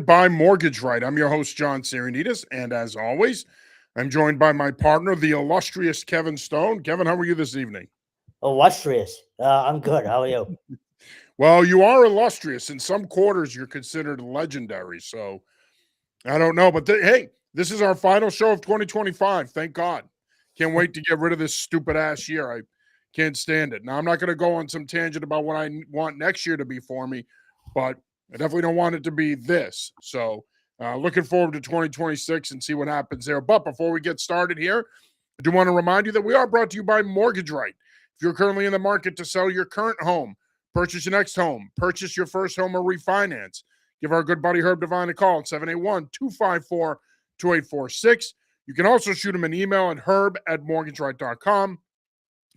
presented by Mortgage Right. I'm your host, John Sarianides, and as always, I'm joined by my partner, the illustrious Kevin Stone. Kevin, how are you this evening? Illustrious. I'm good. How are you? Well, you are illustrious. In some quarters, you're considered legendary. So I don't know, but hey, this is our final show of 2025. Thank God. Can't wait to get rid of this stupid ass year. I can't stand it. Now, I'm not going to go on some tangent about what I want next year to be for me, but I definitely don't want it to be this. So, looking forward to 2026 and see what happens there. But before we get started here, I do want to remind you that we are brought to you by Mortgage Right. If you're currently in the market to sell your current home, purchase your next home, purchase your first home, or refinance, give our good buddy Herb Devine a call at 781-254-2846. You can also shoot him an email at herb@mortgageright.com.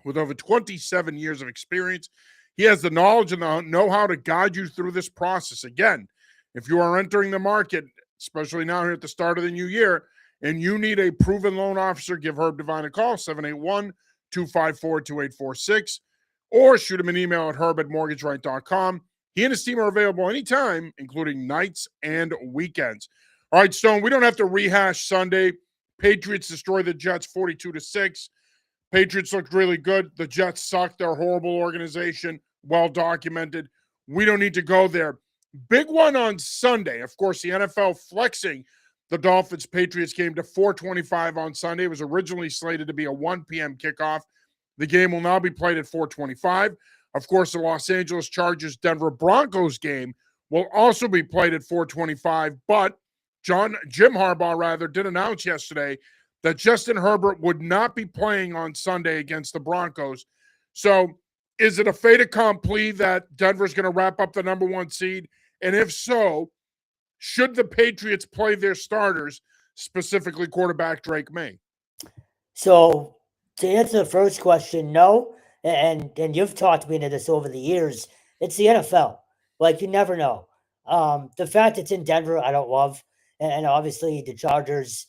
With over 27 years of experience, he has the knowledge and the know-how to guide you through this process. Again, if you are entering the market, especially now here at the start of the new year, and you need a proven loan officer, give Herb Devine a call, 781-254-2846, or shoot him an email at herb@mortgageright.com. He and his team are available anytime, including nights and weekends. All right, Stone, we don't have to rehash Sunday. Patriots destroy the Jets 42-6. Patriots looked really good. The Jets suck. They're a horrible organization, well documented. We don't need to go there. Big one on Sunday. Of course, the NFL flexing the Dolphins-Patriots game to 4:25 on Sunday. It was originally slated to be a 1 p.m. kickoff. The game will now be played at 4:25. Of course, the Los Angeles Chargers-Denver Broncos game will also be played at 4:25, but Jim Harbaugh did announce yesterday that Justin Herbert would not be playing on Sunday against the Broncos. So is it a fait accompli that Denver's going to wrap up the number one seed? And if so, should the Patriots play their starters, specifically quarterback Drake May? So to answer the first question, no. And you've talked me into this over the years. It's the NFL. Like, you never know. The fact it's in Denver, I don't love. And obviously the Chargers,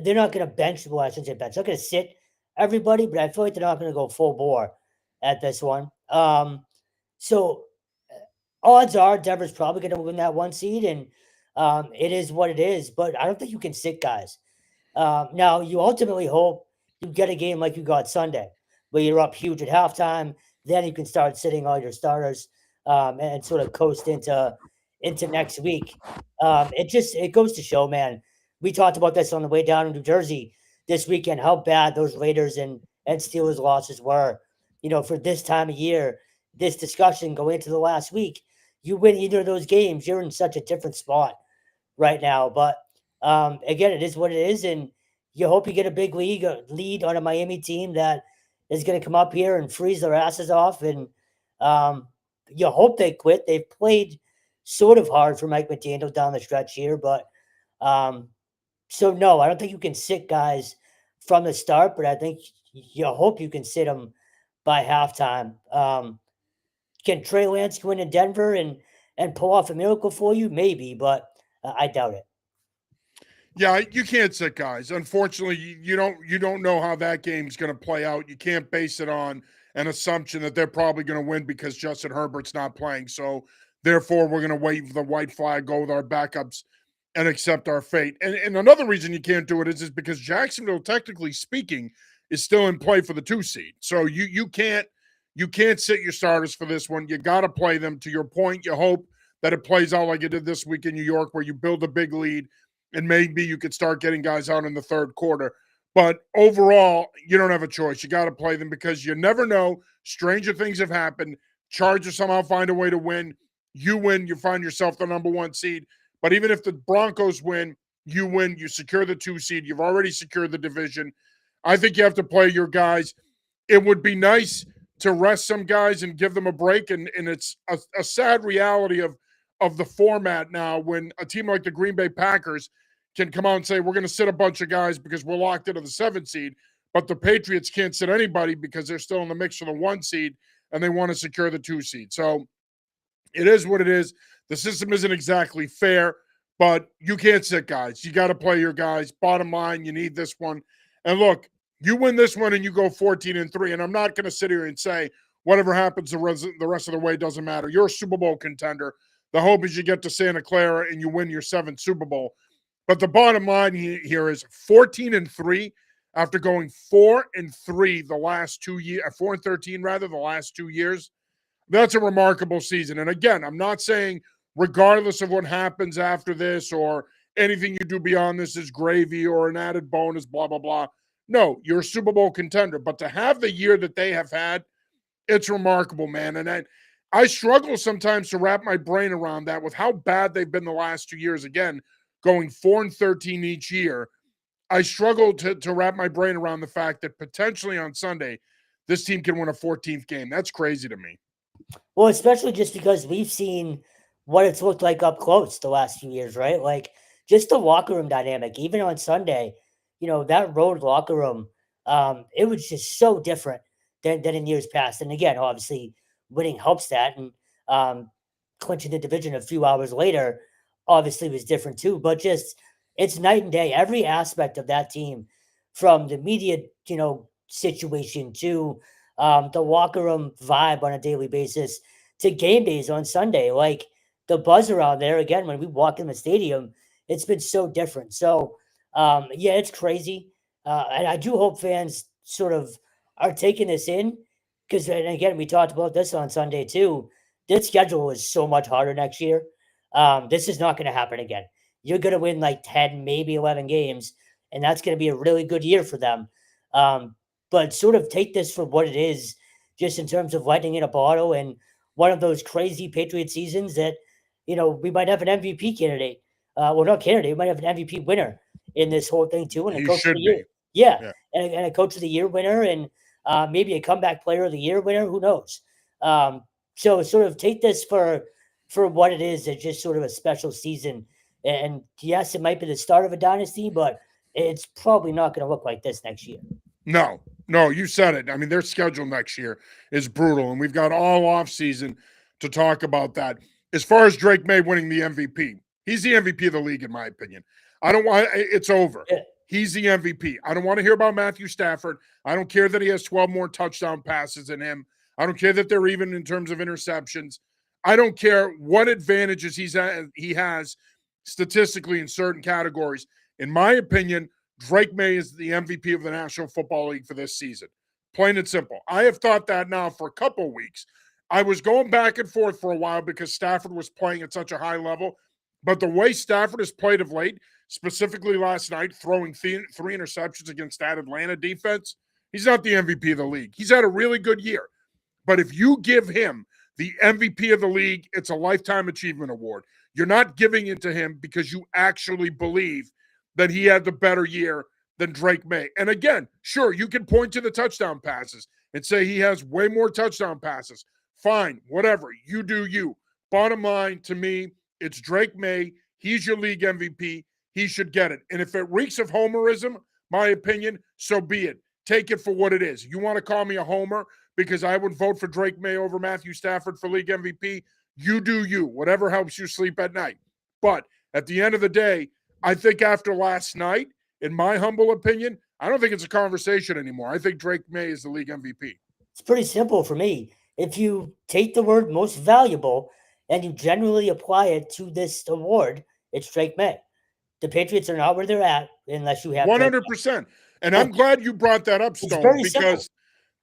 they're not going to bench. Well, I shouldn't say bench. They're going to sit everybody, but I feel like they're not going to go full bore at this one. So odds are Denver's probably going to win that one seed, and it is what it is. But I don't think you can sit guys. Now, you ultimately hope you get a game like you got Sunday, where you're up huge at halftime. Then you can start sitting all your starters and sort of coast into next week. It goes to show, man. We talked about this on the way down in New Jersey this weekend, how bad those Raiders and Steelers losses were. For this time of year, this discussion going into the last week, you win either of those games, you're in such a different spot right now. But again, it is what it is, and you hope you get a big lead on a Miami team that is going to come up here and freeze their asses off, and you hope they quit. They've played sort of hard for Mike McDaniel down the stretch here, but so no, I don't think you can sit guys from the start, but I think you hope you can sit them by halftime. Can Trey Lance go into Denver and pull off a miracle for you? Maybe, but I doubt it. Yeah, you can't sit guys. Unfortunately, you don't know how that game's going to play out. You can't base it on an assumption that they're probably going to win because Justin Herbert's not playing. So therefore, we're going to wave the white flag, go with our backups, and accept our fate. And another reason you can't do it is because Jacksonville, technically speaking, is still in play for the 2 seed. So you can't sit your starters for this one. You got to play them. To your point, you hope that it plays out like it did this week in New York, where you build a big lead and maybe you could start getting guys out in the third quarter. But overall, you don't have a choice. You got to play them because you never know. Stranger things have happened. Chargers somehow find a way to win. You win, you find yourself the number 1 seed. But even if the Broncos win, you secure the 2 seed. You've already secured the division. I think you have to play your guys. It would be nice to rest some guys and give them a break. And it's a sad reality of the format now when a team like the Green Bay Packers can come out and say, we're going to sit a bunch of guys because we're locked into the 7 seed. But the Patriots can't sit anybody because they're still in the mix for the 1 seed and they want to secure the 2 seed. So it is what it is. The system isn't exactly fair, but you can't sit guys. You got to play your guys. Bottom line, you need this one. And look, you win this one and you go 14-3. And I'm not going to sit here and say whatever happens the rest of the way doesn't matter. You're a Super Bowl contender. The hope is you get to Santa Clara and you win your 7th Super Bowl. But the bottom line here is 14-3 after going 4-3 the last 2 years, 4-13 rather, the last 2 years. That's a remarkable season. And again, I'm not saying regardless of what happens after this or anything you do beyond this is gravy or an added bonus, blah, blah, blah. No, you're a Super Bowl contender. But to have the year that they have had, it's remarkable, man. And I struggle sometimes to wrap my brain around that with how bad they've been the last 2 years. Again, going 4-13 each year. I struggle to wrap my brain around the fact that potentially on Sunday, this team can win a 14th game. That's crazy to me. Well, especially just because we've seen what it's looked like up close the last few years, right? Like just the locker room dynamic, even on Sunday, that road locker room, it was just so different than in years past. And again, obviously winning helps that. And clinching the division a few hours later obviously was different too. But just it's night and day. Every aspect of that team, from the media, situation to the locker room vibe on a daily basis to game days on Sunday. Like the buzz around there, again, when we walk in the stadium, it's been so different. So, yeah, it's crazy. And I do hope fans sort of are taking this in because, and again, we talked about this on Sunday too. This schedule is so much harder next year. This is not going to happen again. You're going to win like 10, maybe 11 games, and that's going to be a really good year for them. But sort of take this for what it is, just in terms of lightning in a bottle and one of those crazy Patriot seasons that, we might have an MVP candidate. Well, not candidate, we might have an MVP winner in this whole thing too. And a He coach of should the year. be. Yeah. Yeah. And a coach of the year winner and maybe a comeback player of the year winner. Who knows? So sort of take this for what it is. It's just sort of a special season. And yes, it might be the start of a dynasty, but it's probably not going to look like this next year. No, you said it. I mean, their schedule next year is brutal, and we've got all off season to talk about that. As far as Drake May winning the MVP, he's the MVP of the league, in my opinion. I don't want it's over. Yeah. He's the MVP. I don't want to hear about Matthew Stafford. I don't care that he has 12 more touchdown passes than him. I don't care that they're even in terms of interceptions. I don't care what advantages he has statistically in certain categories. In my opinion, Drake May is the MVP of the National Football League for this season. Plain and simple. I have thought that now for a couple of weeks. I was going back and forth for a while because Stafford was playing at such a high level. But the way Stafford has played of late, specifically last night, throwing three interceptions against that Atlanta defense, he's not the MVP of the league. He's had a really good year. But if you give him the MVP of the league, it's a Lifetime Achievement Award. You're not giving it to him because you actually believe that he had the better year than Drake May. And again, sure, you can point to the touchdown passes and say he has way more touchdown passes. Fine, whatever. You do you. Bottom line, to me, it's Drake May. He's your league MVP. He should get it. And if it reeks of homerism, my opinion, so be it. Take it for what it is. You want to call me a homer because I would vote for Drake May over Matthew Stafford for league MVP? You do you. Whatever helps you sleep at night. But at the end of the day, I think after last night, in my humble opinion, I don't think it's a conversation anymore. I think Drake May is the league MVP. It's pretty simple for me. If you take the word most valuable and you generally apply it to this award, it's Drake May. The Patriots are not where they're at unless you have 100%. And I'm glad you brought that up, Stone, because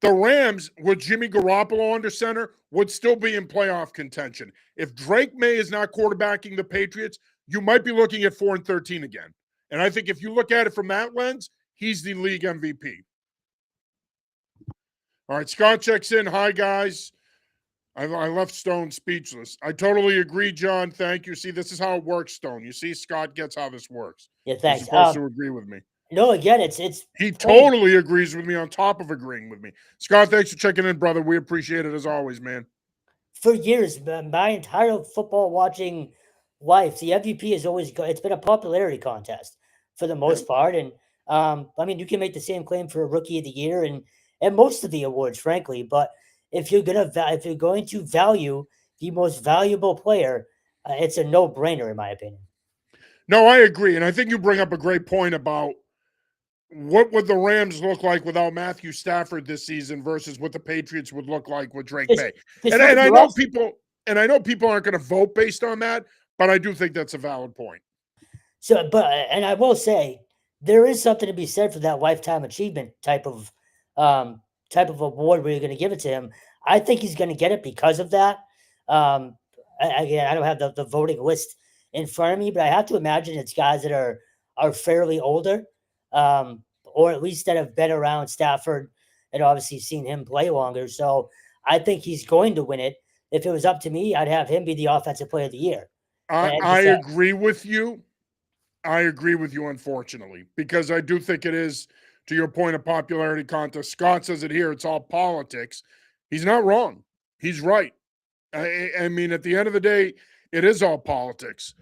the Rams with Jimmy Garoppolo under center would still be in playoff contention. If Drake May is not quarterbacking the Patriots, you might be looking at 4-13 again. And I think if you look at it from that lens, he's the league MVP. All right, Scott checks in. Hi, guys. I left Stone speechless. I totally agree, John. Thank you. See, this is how it works, Stone. You see, Scott gets how this works. Yeah, thanks. He's supposed to agree with me. No, again, it's he totally agrees with me on top of agreeing with me. Scott, thanks for checking in, brother. We appreciate it as always, man. For years, my entire football watching life, the MVP is always it's been a popularity contest for the most part. And I mean, you can make the same claim for a rookie of the year and most of the awards, frankly. But if you're going to value the most valuable player, it's a no-brainer, in my opinion. No, I agree. And I think you bring up a great point about what would the Rams look like without Matthew Stafford this season versus what the Patriots would look like with Drake May. And I know And I know people aren't going to vote based on that, but I do think that's a valid point. So, but and I will say there is something to be said for that lifetime achievement type of award where you're going to give it to him. I think he's going to get it because of that. Um, Again, I don't have the voting list in front of me, but I have to imagine it's guys that are fairly older, or at least that have been around Stafford and obviously seen him play longer. So I think he's going to win it. If it was up to me, I'd have him be the offensive player of the year. And I just agree with you. I agree with you, unfortunately, because I do think it is, to your point, of popularity contest. Scott says it here, it's all politics. He's not wrong. He's right. I mean, at the end of the day, it is all politics.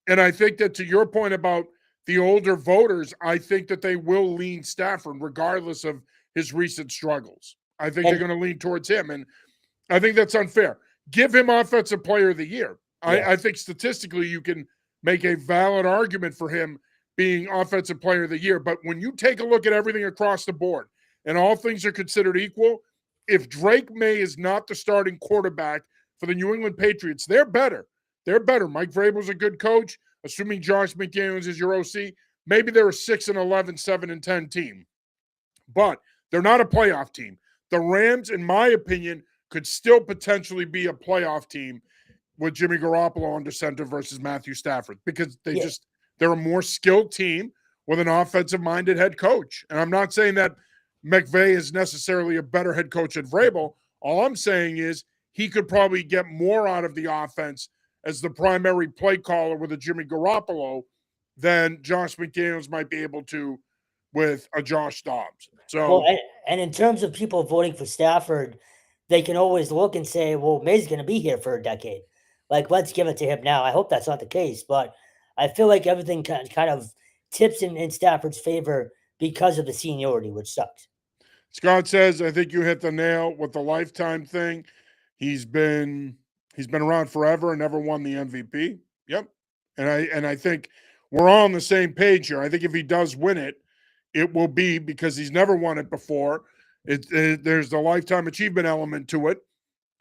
And I think that, to your point about the older voters, I think that they will lean Stafford regardless of his recent struggles. I think they're and going to lean towards him. And I think that's unfair. Give him Offensive Player of the Year. yeah. I think statistically you can make a valid argument for him being Offensive Player of the Year. But when you take a look at everything across the board and all things are considered equal, if Drake May is not the starting quarterback for the New England Patriots, they're better. They're better. Mike Vrabel's a good coach. Assuming Josh McDaniels is your OC, maybe they're a 6-11, 7-10 team. But they're not a playoff team. The Rams, in my opinion, could still potentially be a playoff team with Jimmy Garoppolo under center versus Matthew Stafford, because Yeah. they're a more skilled team with an offensive-minded head coach. And I'm not saying that McVay is necessarily a better head coach than Vrabel. All I'm saying is he could probably get more out of the offense as the primary play caller with a Jimmy Garoppolo than Josh McDaniels might be able to with a Josh Dobbs. Well, So and in terms of people voting for Stafford, they can always look and say, well, May's going to be here for a decade. Like, let's give it to him now. I hope that's not the case, but I feel like everything kind of tips in Stafford's favor because of the seniority, which sucks. Scott says, I think you hit the nail with the lifetime thing. He's been around forever and never won the MVP. Yep. And I think we're all on the same page here. I think if he does win it, it will be because he's never won it before. There's the lifetime achievement element to it.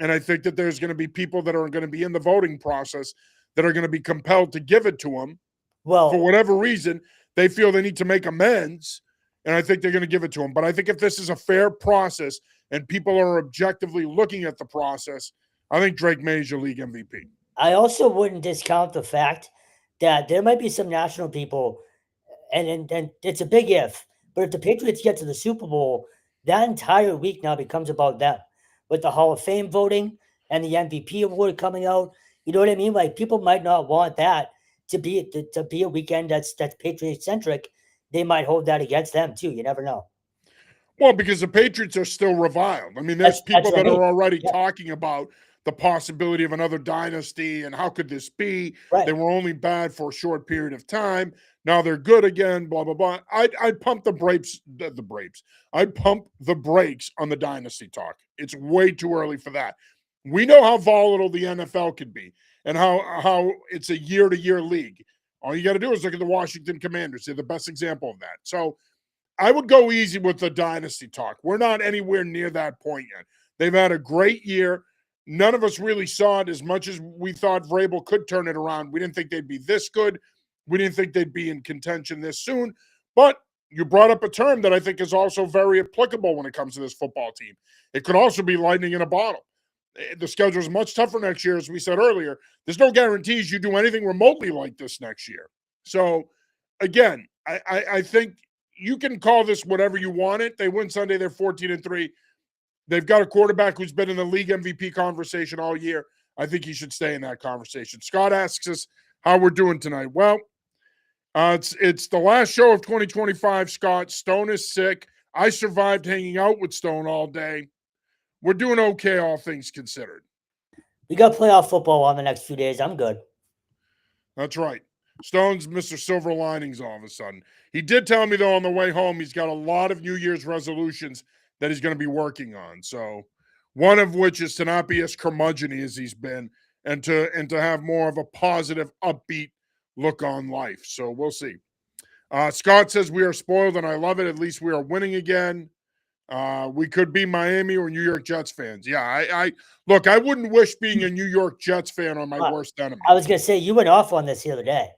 And I think that there's going to be people that are going to be in the voting process that are going to be compelled to give it to him for Well, whatever reason. They feel they need to make amends, and I think they're going to give it to him. But I think if this is a fair process and people are objectively looking at the process, I think Drake May is your league MVP. I also wouldn't discount the fact that there might be some national people, and it's a big if, but if the Patriots get to the Super Bowl, that entire week now becomes about them with the Hall of Fame voting and the MVP award coming out. You know what I mean? Like people might not want that to be a weekend that's Patriot centric. They might hold that against them too. You never know. Well, because the Patriots are still reviled. I mean, there's That's people what I that mean. are already Yeah, talking about the possibility of another dynasty and how could this be? They right. were only bad for a short period of time. Now they're good again, blah, blah, blah. I'd pump the brakes, I'd pump the brakes on the dynasty talk. It's way too early for that. We know how volatile the NFL could be and how it's a year-to-year league. All you got to do is look at the Washington Commanders. They're the best example of that. So I would go easy with the dynasty talk. We're not anywhere near that point yet. They've had a great year. None of us really saw it as much as we thought Vrabel could turn it around. We didn't think they'd be this good. We didn't think they'd be in contention this soon. But you brought up a term that I think is also very applicable when it comes to this football team. It could also be lightning in a bottle. The schedule is much tougher next year, as we said earlier. There's no guarantees you do anything remotely like this next year. So, again, I think you can call this whatever you want it. They win Sunday, they're 14-3. They've got a quarterback who's been in the league MVP conversation all year. I think he should stay in that conversation. Scott asks us how we're doing tonight. Well, it's the last show of 2025, Scott. Stone is sick. I survived hanging out with Stone all day. We're doing okay, all things considered. We got playoff football on the next few days. I'm good. That's right. Stone's Mr. Silver Linings all of a sudden. He did tell me, though, on the way home, he's got a lot of New Year's resolutions that he's going to be working on. So one of which is to not be as curmudgeon-y as he's been and to have more of a positive, upbeat look on life. So we'll see. Scott says we are spoiled, and I love it. At least we are winning again. We could be Miami or New York Jets fans. Yeah, I look, I wouldn't wish being a New York Jets fan on my worst enemy. I was going to say, you went off on this the other day.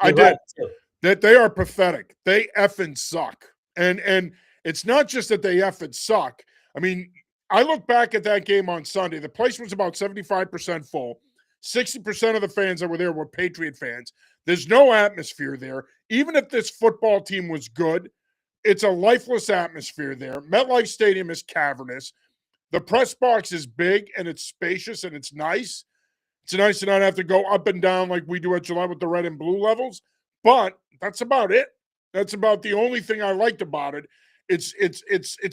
I did. Right, too. That they are pathetic. They effing suck. And it's not just that they effing suck. I mean, I look back at that game on Sunday. The place was about 75% full. 60% of the fans that were there were Patriot fans. There's no atmosphere there. Even if this football team was good, it's a lifeless atmosphere there. MetLife Stadium is cavernous. The press box is big and it's spacious and it's nice. It's nice to not have to go up and down like we do at July with the red and blue levels. But that's about it. That's about the only thing I liked about it. It's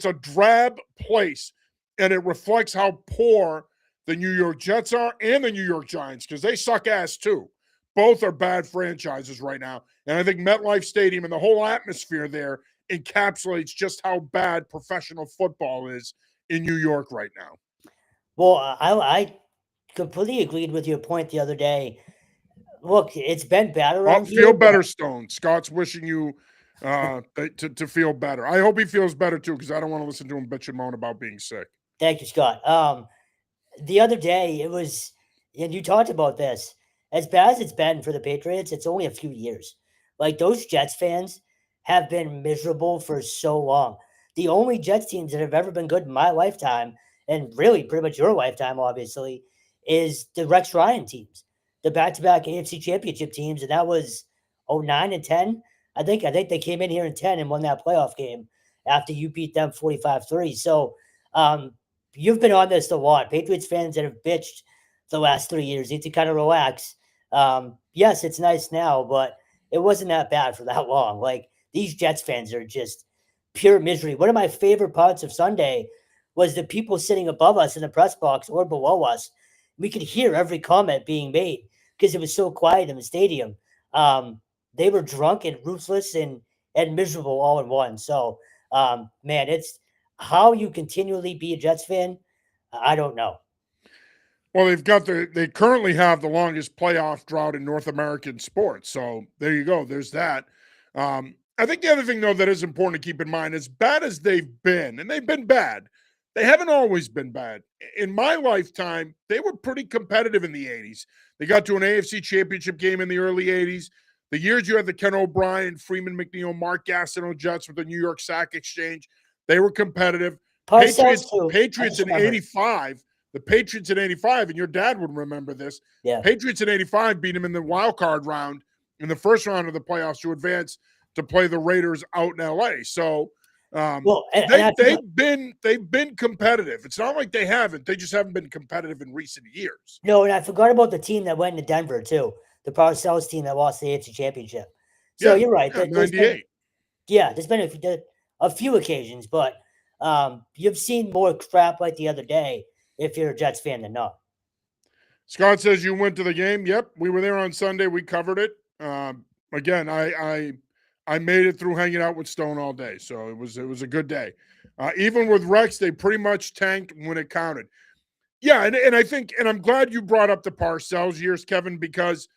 a drab place, and it reflects how poor the New York Jets are and the New York Giants, because they suck ass too. Both are bad franchises right now. And I think MetLife Stadium and the whole atmosphere there encapsulates just how bad professional football is in New York right now. Well, I completely agreed with your point the other day. Look, it's been bad around here. Feel better, Stone. Scott's wishing you to feel better. I hope he feels better too, because I don't want to listen to him bitch and moan about being sick. Thank you, Scott. The other day it was, and you talked about this, as bad as it's been for the Patriots, it's only a few years. Like, those Jets fans have been miserable for so long. The only Jets teams that have ever been good in my lifetime, and really pretty much your lifetime, obviously, is the Rex Ryan teams, the back-to-back AFC Championship teams, and that was 09 and 10. I think they came in here in 10 and won that playoff game after you beat them 45-3. So you've been on this a lot. Patriots fans that have bitched the last 3 years need to kind of relax. Yes, it's nice now, but it wasn't that bad for that long. Like, these Jets fans are just pure misery. One of my favorite parts of Sunday was the people sitting above us in the press box or below us. We could hear every comment being made because it was so quiet in the stadium. They were drunk and ruthless and miserable all in one. So, man, it's how you continually be a Jets fan. I don't know. Well, they currently have the longest playoff drought in North American sports. So there you go. There's that. I think the other thing, though, that is important to keep in mind, as bad as they've been, and they've been bad, they haven't always been bad. In my lifetime, they were pretty competitive in the 80s. They got to an AFC Championship game in the early 80s. The years you had the Ken O'Brien, Freeman McNeil, Mark Gastineau Jets with the New York Sack Exchange, they were competitive. Patriots in 85. The Patriots in 85, and your dad would remember this. Yeah. Patriots in 85 beat them in the wild card round in the first round of the playoffs to advance to play the Raiders out in LA. So they've been competitive. It's not like they haven't. They just haven't been competitive in recent years. No, and I forgot about the team that went into Denver too. The Parcells team that lost the AFC Championship. So you're right. Yeah, 98. There's been a few occasions, but you've seen more crap like the other day if you're a Jets fan than not. Scott says you went to the game. Yep, we were there on Sunday. We covered it. Again, I made it through hanging out with Stone all day, so it was a good day. Even with Rex, they pretty much tanked when it counted. Yeah, and I think, and I'm glad you brought up the Parcells years, Kevin, because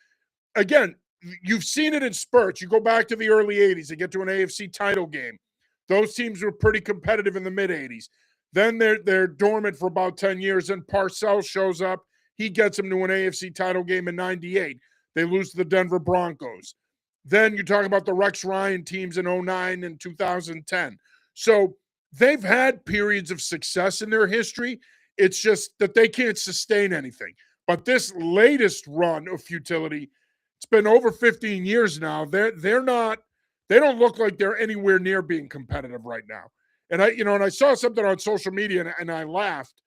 again, you've seen it in spurts. You go back to the early 80s, they get to an AFC title game. Those teams were pretty competitive in the mid 80s. Then they're dormant for about 10 years, and Parcells shows up. He gets them to an AFC title game in 98. They lose to the Denver Broncos. Then you talk about the Rex Ryan teams in 09 and 2010. So they've had periods of success in their history. It's just that they can't sustain anything. But this latest run of futility, it's been over 15 years now. They don't look like they're anywhere near being competitive right now. And I saw something on social media and I laughed.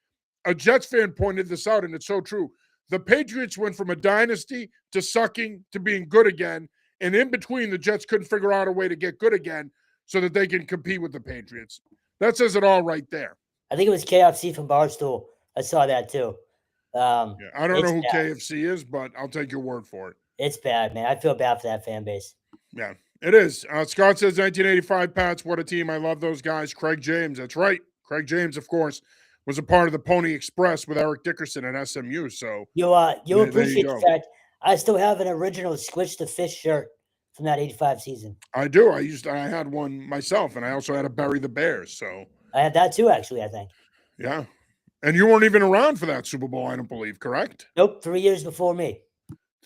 A Jets fan pointed this out, and it's so true. The Patriots went from a dynasty to sucking to being good again. And in between, the Jets couldn't figure out a way to get good again so that they can compete with the Patriots. That says it all right there. I think it was KFC from Barstool. I saw that too. I don't know who KFC is, but I'll take your word for it. It's bad, man. I feel bad for that fan base. Yeah, it is. Scott says 1985 Pats, what a team. I love those guys. Craig James, that's right. Craig James, of course, was a part of the Pony Express with Eric Dickerson at SMU. So you'll appreciate the fact I still have an original Squish the Fish shirt from that 85 season. I do. I had one myself, and I also had a Bury the Bears. So I had that too, actually, I think. Yeah. And you weren't even around for that Super Bowl, I don't believe, correct? Nope, 3 years before me.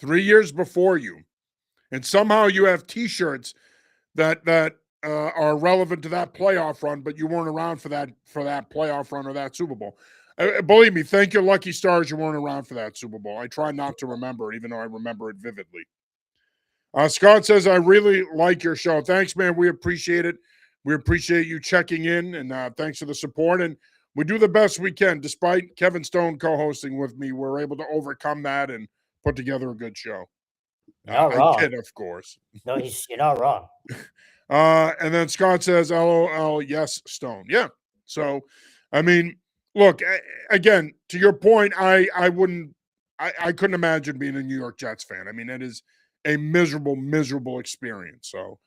3 years before you. And somehow you have T-shirts that are relevant to that playoff run, but you weren't around for that playoff run or that Super Bowl. Believe me, thank your lucky stars you weren't around for that Super Bowl. I try not to remember, even though I remember it vividly. Scott says, I really like your show. Thanks, man. We appreciate it. We appreciate you checking in, and thanks for the support. And we do the best we can. Despite Kevin Stone co-hosting with me, we're able to overcome that and put together a good show. Not I wrong. kid, of course. No, you're not wrong. And then Scott says, LOL, yes, Stone. Yeah. So, I mean, look, again, to your point, I couldn't imagine being a New York Jets fan. I mean, it is a miserable, miserable experience. So,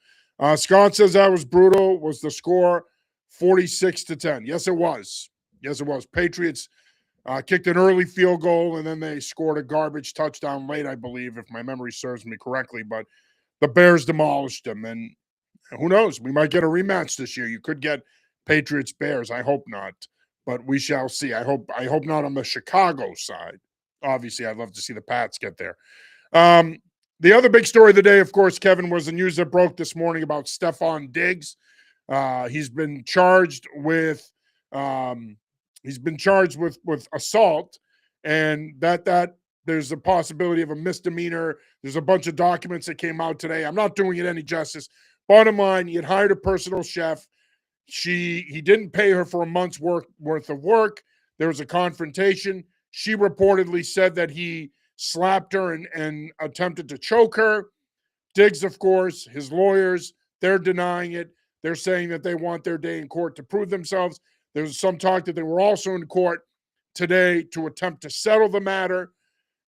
Scott says that was brutal. Was the score 46-10? Yes, it was. Yes, it was. Patriots kicked an early field goal, and then they scored a garbage touchdown late, I believe, if my memory serves me correctly. But the Bears demolished them, and who knows? We might get a rematch this year. You could get Patriots Bears. I hope not, but we shall see. I hope not on the Chicago side. Obviously, I'd love to see the Pats get there. The other big story of the day, of course, Kevin, was the news that broke this morning about Stephon Diggs. He's been charged with assault, and that there's a possibility of a misdemeanor. There's a bunch of documents that came out today. I'm not doing it any justice. Bottom line, he had hired a personal chef. He didn't pay her for a month's worth of work. There was a confrontation. She reportedly said that he slapped her and attempted to choke her. Diggs, of course, his lawyers, they're denying it. They're saying that they want their day in court to prove themselves. There's some talk that they were also in court today to attempt to settle the matter.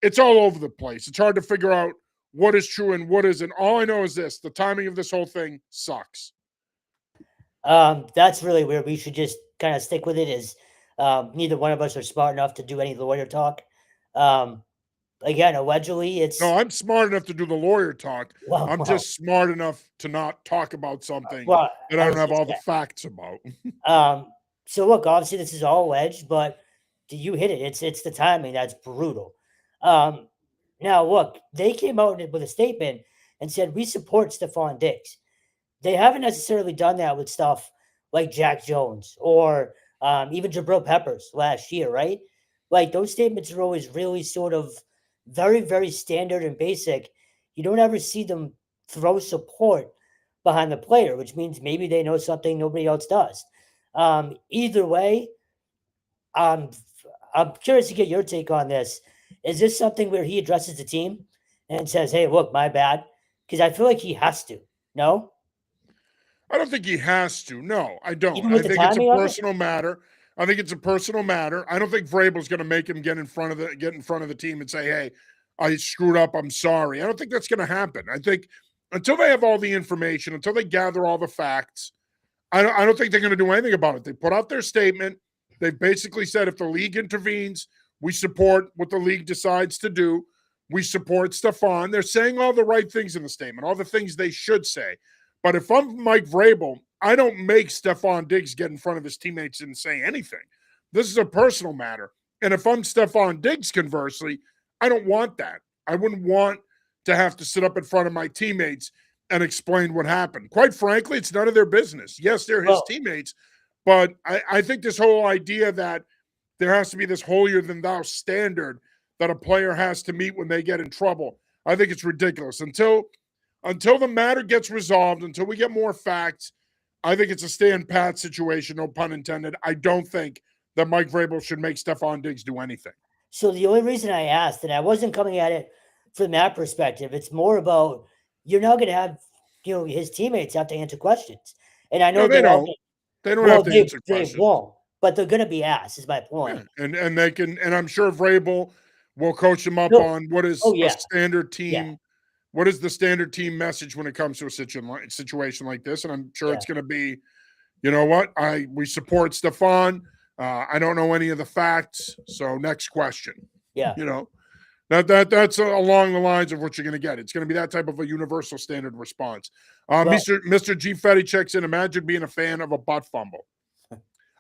It's all over the place. It's hard to figure out what is true and what isn't. All I know is this: the timing of this whole thing sucks. That's really weird. We should just kind of stick with it. Is neither one of us are smart enough to do any lawyer talk. Again, allegedly, it's No, I'm smart enough to do the lawyer talk. I'm well, just smart enough to not talk about something well, that I I don't was have gonna all the say. facts about. So look, obviously this is all alleged, but you hit it. It's the timing that's brutal. Um, Now look, they came out with a statement and said we support Stephon Diggs. They haven't necessarily done that with stuff like Jack Jones or even Jabril Peppers last year, right? Like those statements are always really sort of very, very standard and basic. You don't ever see them throw support behind the player, which means maybe they know something nobody else does. Either way, um, I'm curious to get your take on this. Is this something where he addresses the team and says, "Hey, look, my bad"? Because I feel like he has to. No, I don't think he has to. No, I don't. even I with the think it's a timing of it. personal matter. I think it's a personal matter. I don't think Vrabel's going to make him get in front of the team and say, "Hey, I screwed up. I'm sorry." I don't think that's going to happen. I think until they have all the information, until they gather all the facts, I don't think they're going to do anything about it. They put out their statement. They've basically said if the league intervenes, we support what the league decides to do. We support Stephon. They're saying all the right things in the statement, all the things they should say. But if I'm Mike Vrabel, I don't make Stephon Diggs get in front of his teammates and say anything. This is a personal matter. And if I'm Stephon Diggs, conversely, I don't want that. I wouldn't want to have to sit up in front of my teammates and explain what happened. Quite frankly, it's none of their business. Yes, they're his teammates, but I think this whole idea that there has to be this holier than thou standard that a player has to meet when they get in trouble, I think it's ridiculous. Until the matter gets resolved, until we get more facts, I think it's a stand pat situation, no pun intended. I don't think that Mike Vrabel should make Stephon Diggs do anything. So the only reason I asked, and I wasn't coming at it from that perspective, it's more about you're not going to have his teammates have to answer questions, and I know No, they they're all don't. They don't well, have to answer they questions. won't, but they're going to be asked. Is my point. Yeah. And they can, and I'm sure Vrabel will coach them up No, on what is oh a yeah, standard yeah, team. What is the standard team message when it comes to a situation like this? And I'm sure yeah, it's going to be, you know what? We support Stephon. I don't know any of the facts. So next question. yeah. You know, that's along the lines of what you're going to get. It's going to be that type of a universal standard response. Well, Mr. G Fetty checks in. Imagine being a fan of a butt fumble.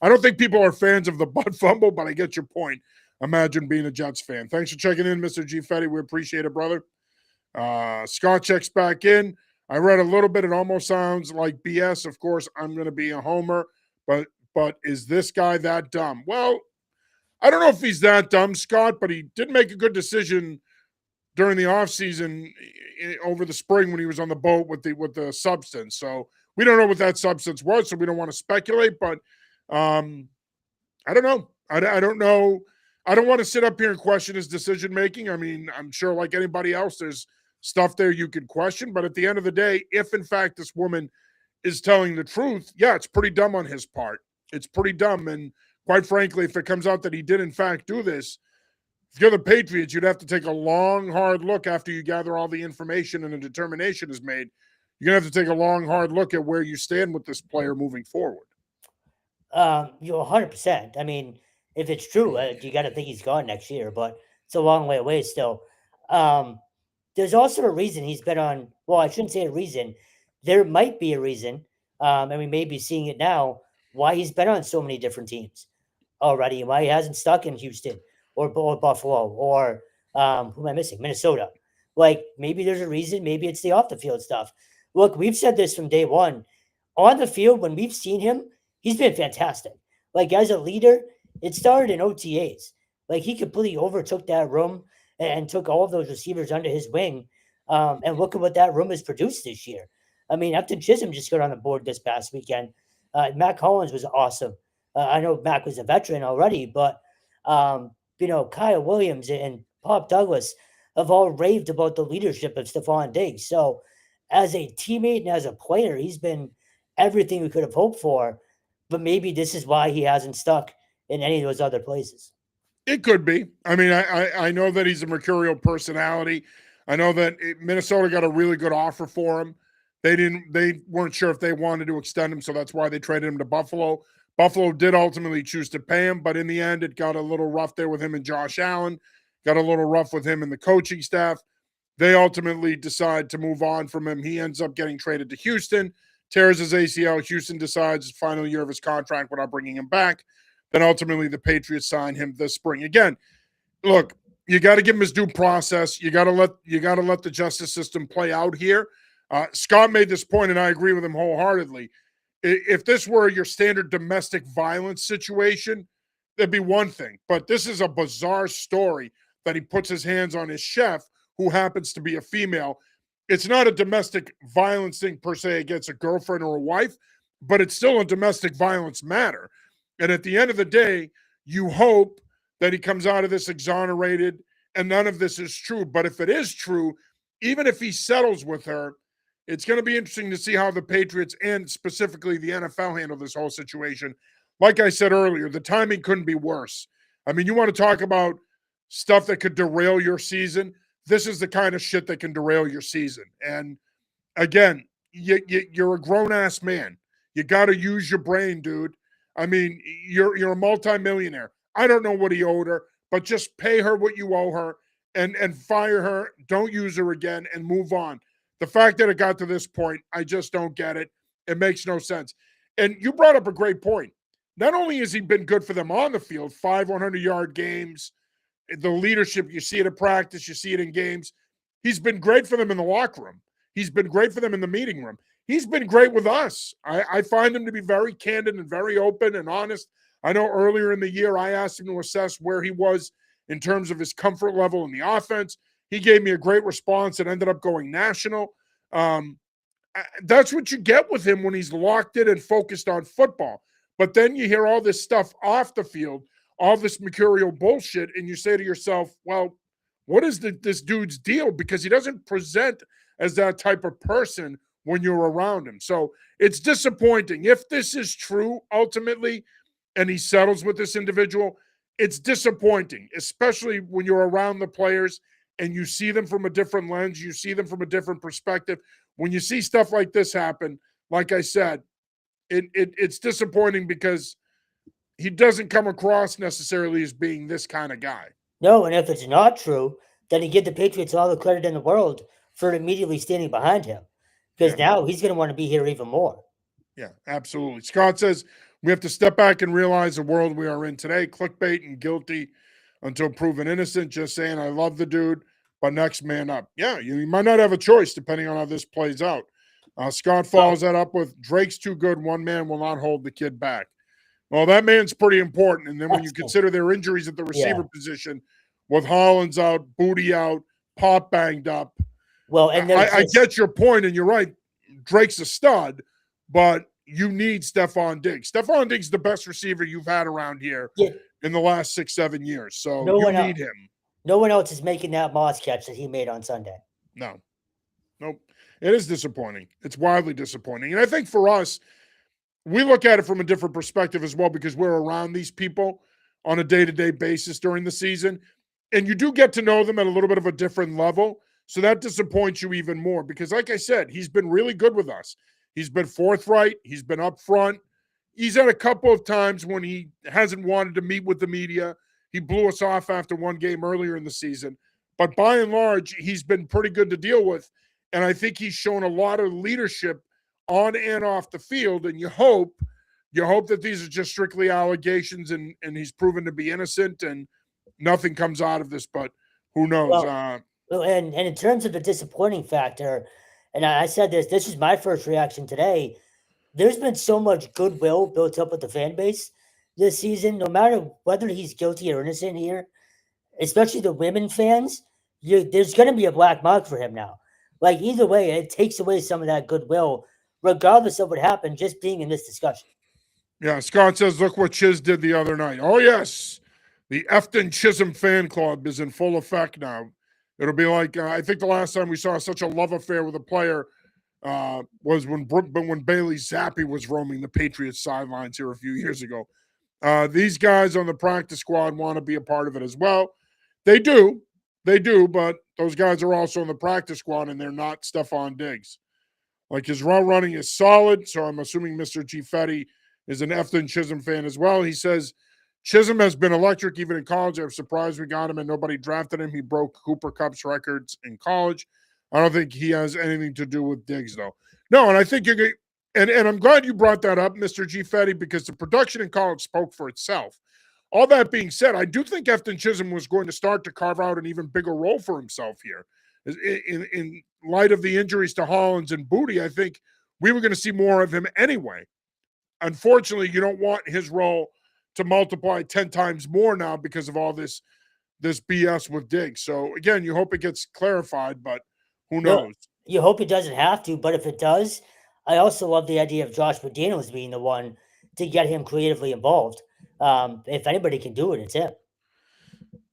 I don't think people are fans of the butt fumble, but I get your point. Imagine being a Jets fan. Thanks for checking in, Mr. G. Fetty. We appreciate it, brother. Scott checks back in. I read a little bit. It almost sounds like BS. Of course, I'm going to be a homer, but is this guy that dumb? Well, I don't know if he's that dumb, Scott, but he did make a good decision during the offseason over the spring when he was on the boat with the substance. So we don't know what that substance was, so we don't want to speculate. But I don't know. I don't know. I don't want to sit up here and question his decision making. I mean, I'm sure like anybody else, there's stuff there you could question. But at the end of the day, if in fact this woman is telling the truth, yeah, it's pretty dumb on his part. It's pretty dumb. And quite frankly, if it comes out that he did in fact do this, if you're the Patriots, you'd have to take a long, hard look after you gather all the information and a determination is made. You're going to have to take a long, hard look at where you stand with this player moving forward. You're 100%. I mean, if it's true, you got to think he's gone next year, but it's a long way away still. There's also a reason he's been on. Well, I shouldn't say a reason. There might be a reason, and we may be seeing it now, why he's been on so many different teams already, and why he hasn't stuck in Houston or Buffalo or who am I missing? Minnesota. Like maybe there's a reason. Maybe it's the off the field stuff. Look, we've said this from day one. On the field, when we've seen him, he's been fantastic. Like as a leader, it started in OTAs. Like he completely overtook that room and took all of those receivers under his wing. And look at what that room has produced this year. I mean, Upton Chisholm just got on the board this past weekend. Mac Hollins was awesome. I know Mac was a veteran already, but Kyle Williams and Pop Douglas have all raved about the leadership of Stephon Diggs. So as a teammate and as a player, he's been everything we could have hoped for. But maybe this is why he hasn't stuck in any of those other places. It could be. I mean, I know that he's a mercurial personality. I know that Minnesota got a really good offer for him. They weren't sure if they wanted to extend him, so that's why they traded him to Buffalo. Buffalo did ultimately choose to pay him, but in the end, it got a little rough there with him and Josh Allen. Got a little rough with him and the coaching staff. They ultimately decide to move on from him. He ends up getting traded to Houston, tears his ACL. Houston decides his final year of his contract without bringing him back. Then ultimately the Patriots sign him this spring. Again, look, you got to give him his due process. You got to let the justice system play out here. Scott made this point, and I agree with him wholeheartedly. If this were your standard domestic violence situation, that'd be one thing. But this is a bizarre story that he puts his hands on his chef, who happens to be a female. It's not a domestic violence thing per se against a girlfriend or a wife, but it's still a domestic violence matter. And at the end of the day, you hope that he comes out of this exonerated and none of this is true. But if it is true, even if he settles with her, it's going to be interesting to see how the Patriots and specifically the NFL handle this whole situation. Like I said earlier, the timing couldn't be worse. I mean, you want to talk about stuff that could derail your season. This is the kind of shit that can derail your season. And again, you're a grown-ass man. You got to use your brain, dude. I mean, you're a multimillionaire. I don't know what he owed her, but just pay her what you owe her and fire her. Don't use her again and move on. The fact that it got to this point, I just don't get it. It makes no sense. And you brought up a great point. Not only has he been good for them on the field, 5 100-yard games, the leadership, you see it at practice, you see it in games. He's been great for them in the locker room. He's been great for them in the meeting room. He's been great with us. I find him to be very candid and very open and honest. I know earlier in the year I asked him to assess where he was in terms of his comfort level in the offense. He gave me a great response and ended up going national. That's what you get with him when he's locked in and focused on football. But then you hear all this stuff off the field, all this mercurial bullshit, and you say to yourself, well, what is this dude's deal? Because he doesn't present as that type of person when you're around him. So it's disappointing. If this is true, ultimately, and he settles with this individual, it's disappointing, especially when you're around the players and you see them from a different lens, you see them from a different perspective. When you see stuff like this happen, like I said, it's disappointing because he doesn't come across necessarily as being this kind of guy. No, and if it's not true, then he give the Patriots all the credit in the world for immediately standing behind him. Because now he's going to want to be here even more. Yeah, absolutely. Scott says, We have to step back and realize the world we are in today. Clickbait and guilty until proven innocent. Just saying, I love the dude, but next man up. Yeah, you might not have a choice depending on how this plays out. Scott follows that up with Drake's too good. One man will not hold the kid back. Well, that man's pretty important. And then when you consider their injuries at the receiver position, with Hollins out, Booty out, Pop banged up. Well, and I get your point, and you're right. Drake's a stud, but you need Stephon Diggs. Stephon Diggs is the best receiver you've had around here in the last 6-7 years. So you need him. No one else is making that Moss catch that he made on Sunday. No. Nope. It is disappointing. It's wildly disappointing. And I think for us, we look at it from a different perspective as well because we're around these people on a day-to-day basis during the season. And you do get to know them at a little bit of a different level. So that disappoints you even more because, like I said, he's been really good with us. He's been forthright. He's been upfront. He's had a couple of times when he hasn't wanted to meet with the media. He blew us off after one game earlier in the season. But by and large, he's been pretty good to deal with. And I think he's shown a lot of leadership on and off the field. And you hope that these are just strictly allegations and he's proven to be innocent and nothing comes out of this. But who knows? And in terms of the disappointing factor, and I said this is my first reaction today. There's been so much goodwill built up with the fan base this season, no matter whether he's guilty or innocent here, especially the women fans, there's going to be a black mark for him now. Like, either way, it takes away some of that goodwill, regardless of what happened, just being in this discussion. Yeah, Scott says, look what Chiz did the other night. Oh, yes. The Efton Chisholm fan club is in full effect now. It'll be like, I think the last time we saw such a love affair with a player was when Bailey Zappi was roaming the Patriots sidelines here a few years ago. These guys on the practice squad want to be a part of it as well. They do, but those guys are also on the practice squad, and they're not Stephon Diggs. Like, his route running is solid, so I'm assuming Mr. G. Fetty is an Efton Chisholm fan as well. He says, Chisholm has been electric even in college. I'm surprised we got him and nobody drafted him. He broke Cooper Kupp's records in college. I don't think he has anything to do with Diggs, though. No, and I think you're going to – and I'm glad you brought that up, Mr. G. Fetty, because the production in college spoke for itself. All that being said, I do think Efton Chisholm was going to start to carve out an even bigger role for himself here. In light of the injuries to Hollins and Booty, I think we were going to see more of him anyway. Unfortunately, you don't want his role to multiply 10 times more now because of all this BS with Diggs. So, again, you hope it gets clarified, but who knows? You hope it doesn't have to, but if it does, I also love the idea of Josh McDaniels being the one to get him creatively involved. If anybody can do it, it's him.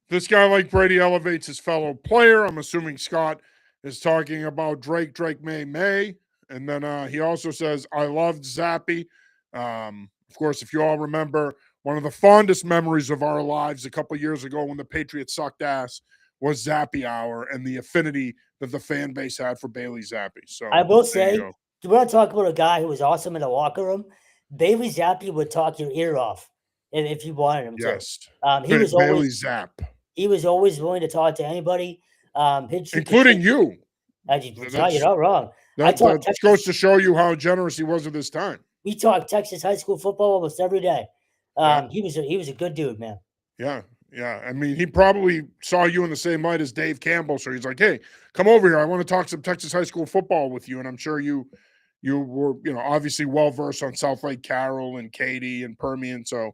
This guy, like Brady, elevates his fellow player. I'm assuming Scott is talking about Drake May. And then he also says, I loved Zappy. Of course, if you all remember, one of the fondest memories of our lives a couple years ago when the Patriots sucked ass was Zappy Hour and the affinity that the fan base had for Bailey Zappi. So I will say, we want to talk about a guy who was awesome in the locker room. Bailey Zappi would talk your ear off if you wanted him to. Yes. He was always willing to talk to anybody, including you. You're not wrong. That goes to show you how generous he was at this time. We talked Texas high school football almost every day. He was a good dude, man. Yeah. I mean, he probably saw you in the same light as Dave Campbell, so he's like, "Hey, come over here. I want to talk some Texas high school football with you." And I'm sure you were, obviously well versed on South Lake Carroll and Katy and Permian, so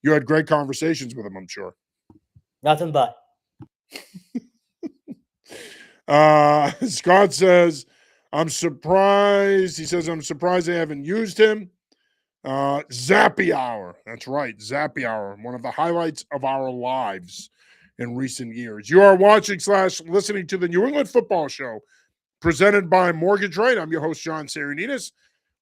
you had great conversations with him, I'm sure. Nothing but. Scott says, I'm surprised. He says, I'm surprised they haven't used him. Zappy Hour. That's right. Zappy Hour. One of the highlights of our lives in recent years. You are watching / listening to the New England Football Show presented by Mortgage Right. I'm your host, John Sarianides.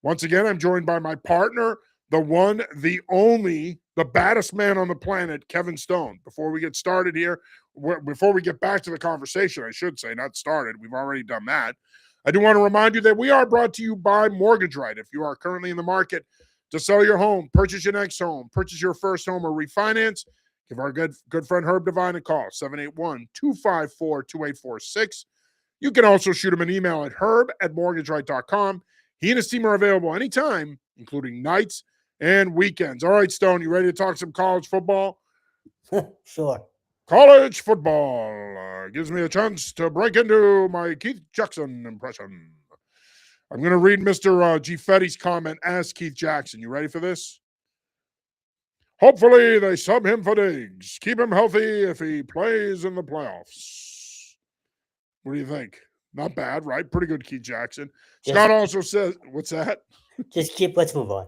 Once again, I'm joined by my partner, the one, the only, the baddest man on the planet, Kevin Stone. Before we get started here, before we get back to the conversation, I should say, not started. We've already done that. I do want to remind you that we are brought to you by Mortgage Right. If you are currently in the market to sell your home, purchase your next home, purchase your first home, or refinance, give our good friend Herb Devine a call, 781-254-2846. You can also shoot him an email at herb@mortgageright.com. He and his team are available anytime, including nights and weekends. All right, Stone, you ready to talk some college football? Sure. College football gives me a chance to break into my Keith Jackson impression. I'm going to read Mr. G. Fetty's comment as Keith Jackson. You ready for this? Hopefully they sub him for Diggs. Keep him healthy if he plays in the playoffs. What do you think? Not bad, right? Pretty good, Keith Jackson. Scott also says, what's that? Let's move on.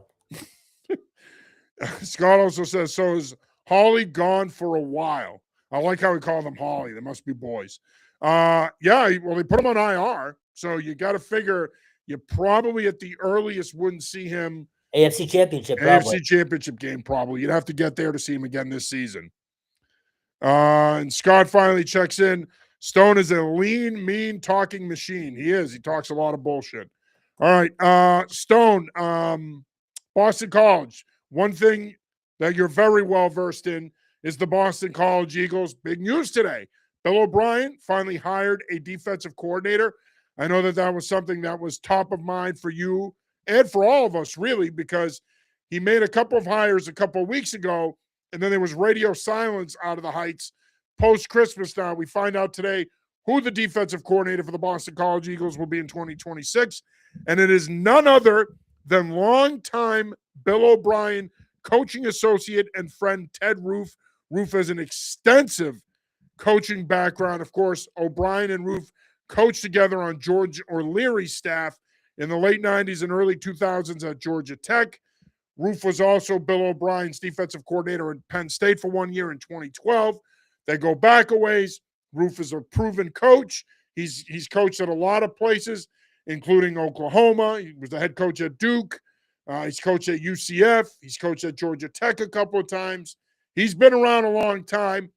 Scott also says, so is Holly gone for a while? I like how we call them Holly. They must be boys. Yeah, well, they put him on IR. So you got to figure you probably at the earliest wouldn't see him. AFC Championship, probably. AFC Championship game, probably. You'd have to get there to see him again this season. And Scott finally checks in. Stone is a lean, mean talking machine. He is. He talks a lot of bullshit. All right. Stone, Boston College. One thing that you're very well versed in is the Boston College Eagles. Big news today. Bill O'Brien finally hired a defensive coordinator. I know that was something that was top of mind for you and for all of us, really, because he made a couple of hires a couple of weeks ago, and then there was radio silence out of the Heights. Post-Christmas now, we find out today who the defensive coordinator for the Boston College Eagles will be in 2026, and it is none other than longtime Bill O'Brien coaching associate and friend Ted Roof. Roof has an extensive coaching background. Of course, O'Brien and Roof coached together on George O'Leary's staff in the late 90s and early 2000s at Georgia Tech. Roof was also Bill O'Brien's defensive coordinator at Penn State for 1 year in 2012. They go back a ways. Roof is a proven coach. He's coached at a lot of places, including Oklahoma. He was the head coach at Duke. He's coached at UCF. He's coached at Georgia Tech a couple of times. He's been around a long time.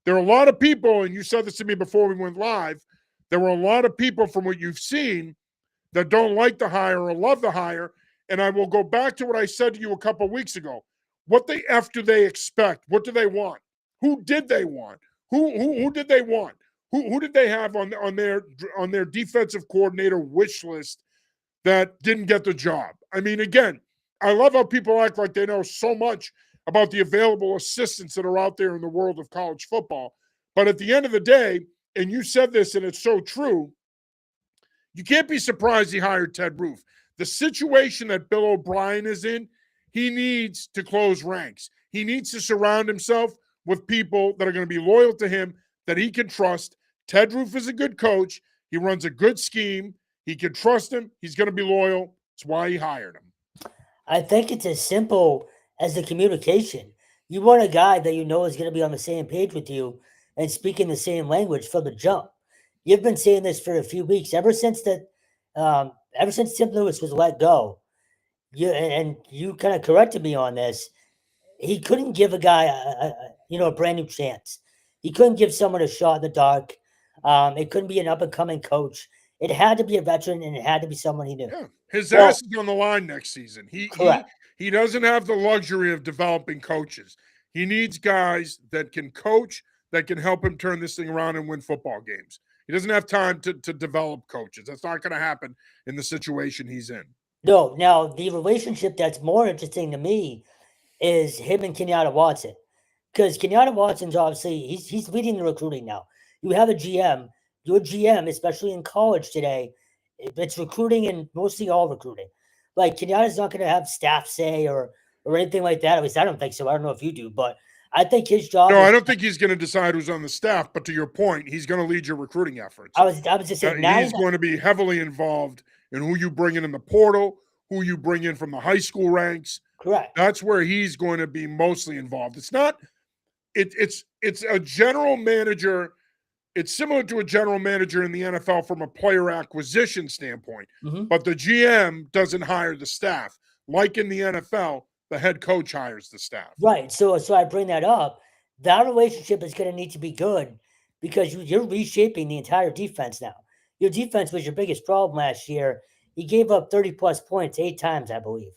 There are a lot of people, and you said this to me before we went live, there were a lot of people from what you've seen that don't like the hire or love the hire. And I will go back to what I said to you a couple of weeks ago. What the F do they expect? What do they want? Who did they want? Who did they want? Who did they have on their defensive coordinator wish list that didn't get the job? I mean, again, I love how people act like they know so much about the available assistants that are out there in the world of college football. But at the end of the day, and you said this, and it's so true, you can't be surprised he hired Ted Roof. The situation that Bill O'Brien is in, he needs to close ranks. He needs to surround himself with people that are going to be loyal to him, that he can trust. Ted Roof is a good coach. He runs a good scheme. He can trust him. He's going to be loyal. That's why he hired him. I think it's as simple as the communication. You want a guy that you know is going to be on the same page with you and speaking the same language from the jump. You've been saying this for a few weeks, ever since Tim Lewis was let go. You kind of corrected me on this. He couldn't give a guy a brand new chance. He couldn't give someone a shot in the dark. It couldn't be an up and coming coach. It had to be a veteran, and it had to be someone he knew. Yeah. His ass is on the line next season. He doesn't have the luxury of developing coaches. He needs guys that can coach, that can help him turn this thing around and win football games. He doesn't have time to develop coaches. That's not going to happen in the situation he's in. No. Now, the relationship that's more interesting to me is him and Kenyatta Watson. Because Kenyatta Watson's obviously, he's leading the recruiting now. You have a GM. Your GM, especially in college today, it's recruiting and mostly all recruiting. Like, Kenyatta's not going to have staff say or anything like that. At least I don't think so. I don't know if you do, but I think his job. No, I don't think he's going to decide who's on the staff. But to your point, he's going to lead your recruiting efforts. I was just saying, he's going to be heavily involved in who you bring in the portal, who you bring in from the high school ranks. Correct. That's where he's going to be mostly involved. It's not. It's a general manager. It's similar to a general manager in the NFL from a player acquisition standpoint. Mm-hmm. But the GM doesn't hire the staff. Like in the NFL, the head coach hires the staff. Right. So I bring that up. That relationship is going to need to be good because you're reshaping the entire defense now. Your defense was your biggest problem last year. You gave up 30-plus points 8 times, I believe,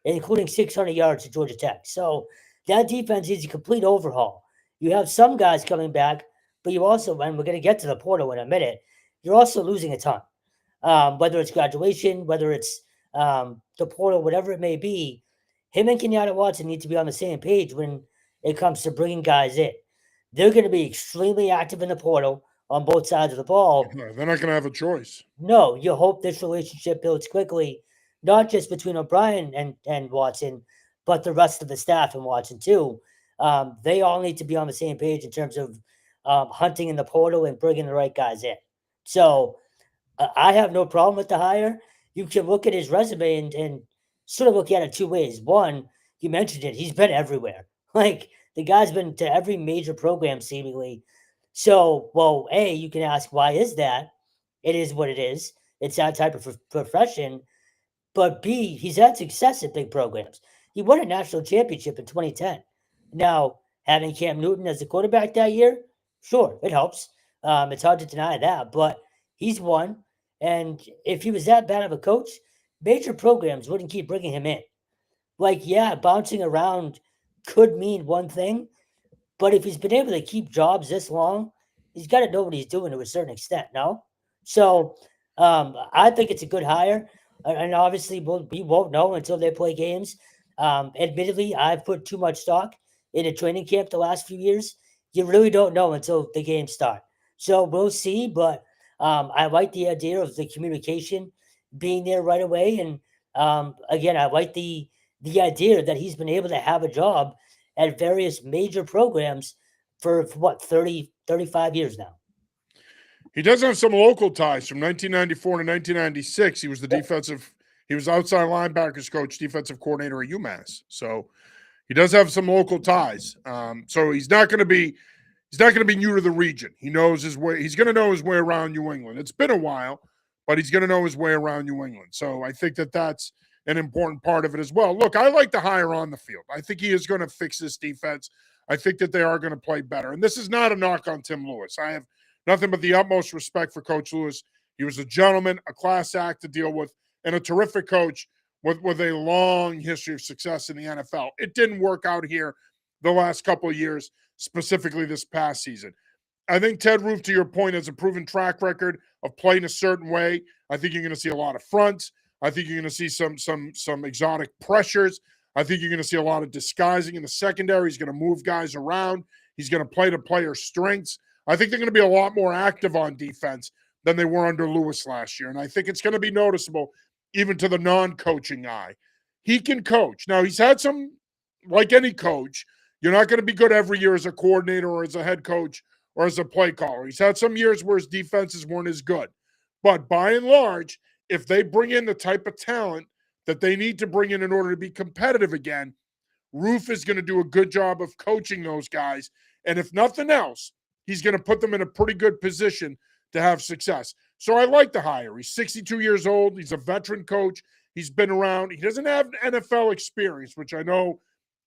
including 600 yards to Georgia Tech. So that defense needs a complete overhaul. You have some guys coming back, but you also, and we're going to get to the portal in a minute, you're also losing a ton. Whether it's graduation, whether it's the portal, whatever it may be, him and Kenyatta Watson need to be on the same page when it comes to bringing guys in. They're going to be extremely active in the portal on both sides of the ball. They're not going to have a choice. No, you hope this relationship builds quickly, not just between O'Brien and Watson, but the rest of the staff and Watson too. They all need to be on the same page in terms of hunting in the portal and bringing the right guys in. So I have no problem with the hire. You can look at his resume and sort of look at it two ways. One, you mentioned it, he's been everywhere. Like the guy's been to every major program seemingly. So, well, A, you can ask, why is that? It is what it is. It's that type of profession. But B, he's had success at big programs. He won a national championship in 2010. Now, having Cam Newton as a quarterback that year, sure, it helps. It's hard to deny that, but he's won. And if he was that bad of a coach, major programs wouldn't keep bringing him in. Like, yeah, bouncing around could mean one thing, but if he's been able to keep jobs this long, he's got to know what he's doing to a certain extent, no? So I think it's a good hire. And obviously, we won't know until they play games. Admittedly, I've put too much stock in a training camp the last few years. You really don't know until the games start. So we'll see. But I like the idea of the communication being there right away. And again, I like the idea that he's been able to have a job at various major programs for what, 30, 35 years now. He does have some local ties from 1994 to 1996. He was he was outside linebackers coach, defensive coordinator at UMass. So he does have some local ties. So he's not going to be new to the region. He knows his way. He's going to know his way around New England. It's been a while, but he's going to know his way around New England. So I think that that's an important part of it as well. Look, I like the hire on the field. I think he is going to fix this defense. I think that they are going to play better. And this is not a knock on Tim Lewis. I have nothing but the utmost respect for Coach Lewis. He was a gentleman, a class act to deal with, and a terrific coach with a long history of success in the NFL. It didn't work out here the last couple of years, specifically this past season. I think Ted Roof, to your point, has a proven track record of playing a certain way. I think you're going to see a lot of fronts. I think you're going to see some exotic pressures. I think you're going to see a lot of disguising in the secondary. He's going to move guys around. He's going to play to players' strengths. I think they're going to be a lot more active on defense than they were under Lewis last year. And I think it's going to be noticeable even to the non-coaching eye. He can coach. Now, he's had some, like any coach, you're not going to be good every year as a coordinator or as a head coach or as a play caller. He's had some years where his defenses weren't as good. But by and large, if they bring in the type of talent that they need to bring in order to be competitive again, Roof is going to do a good job of coaching those guys. And if nothing else, he's going to put them in a pretty good position to have success. So I like the hire. He's 62 years old. He's a veteran coach. He's been around. He doesn't have NFL experience, which I know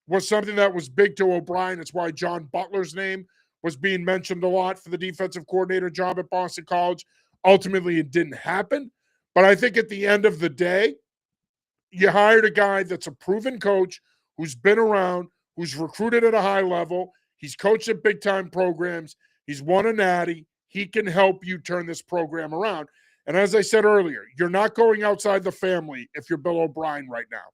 was something that was big to O'Brien. It's why John Butler's name was being mentioned a lot for the defensive coordinator job at Boston College. Ultimately, it didn't happen. But I think at the end of the day, you hired a guy that's a proven coach who's been around, who's recruited at a high level. He's coached at big-time programs. He's won a natty. He can help you turn this program around. And as I said earlier, you're not going outside the family if you're Bill O'Brien right now.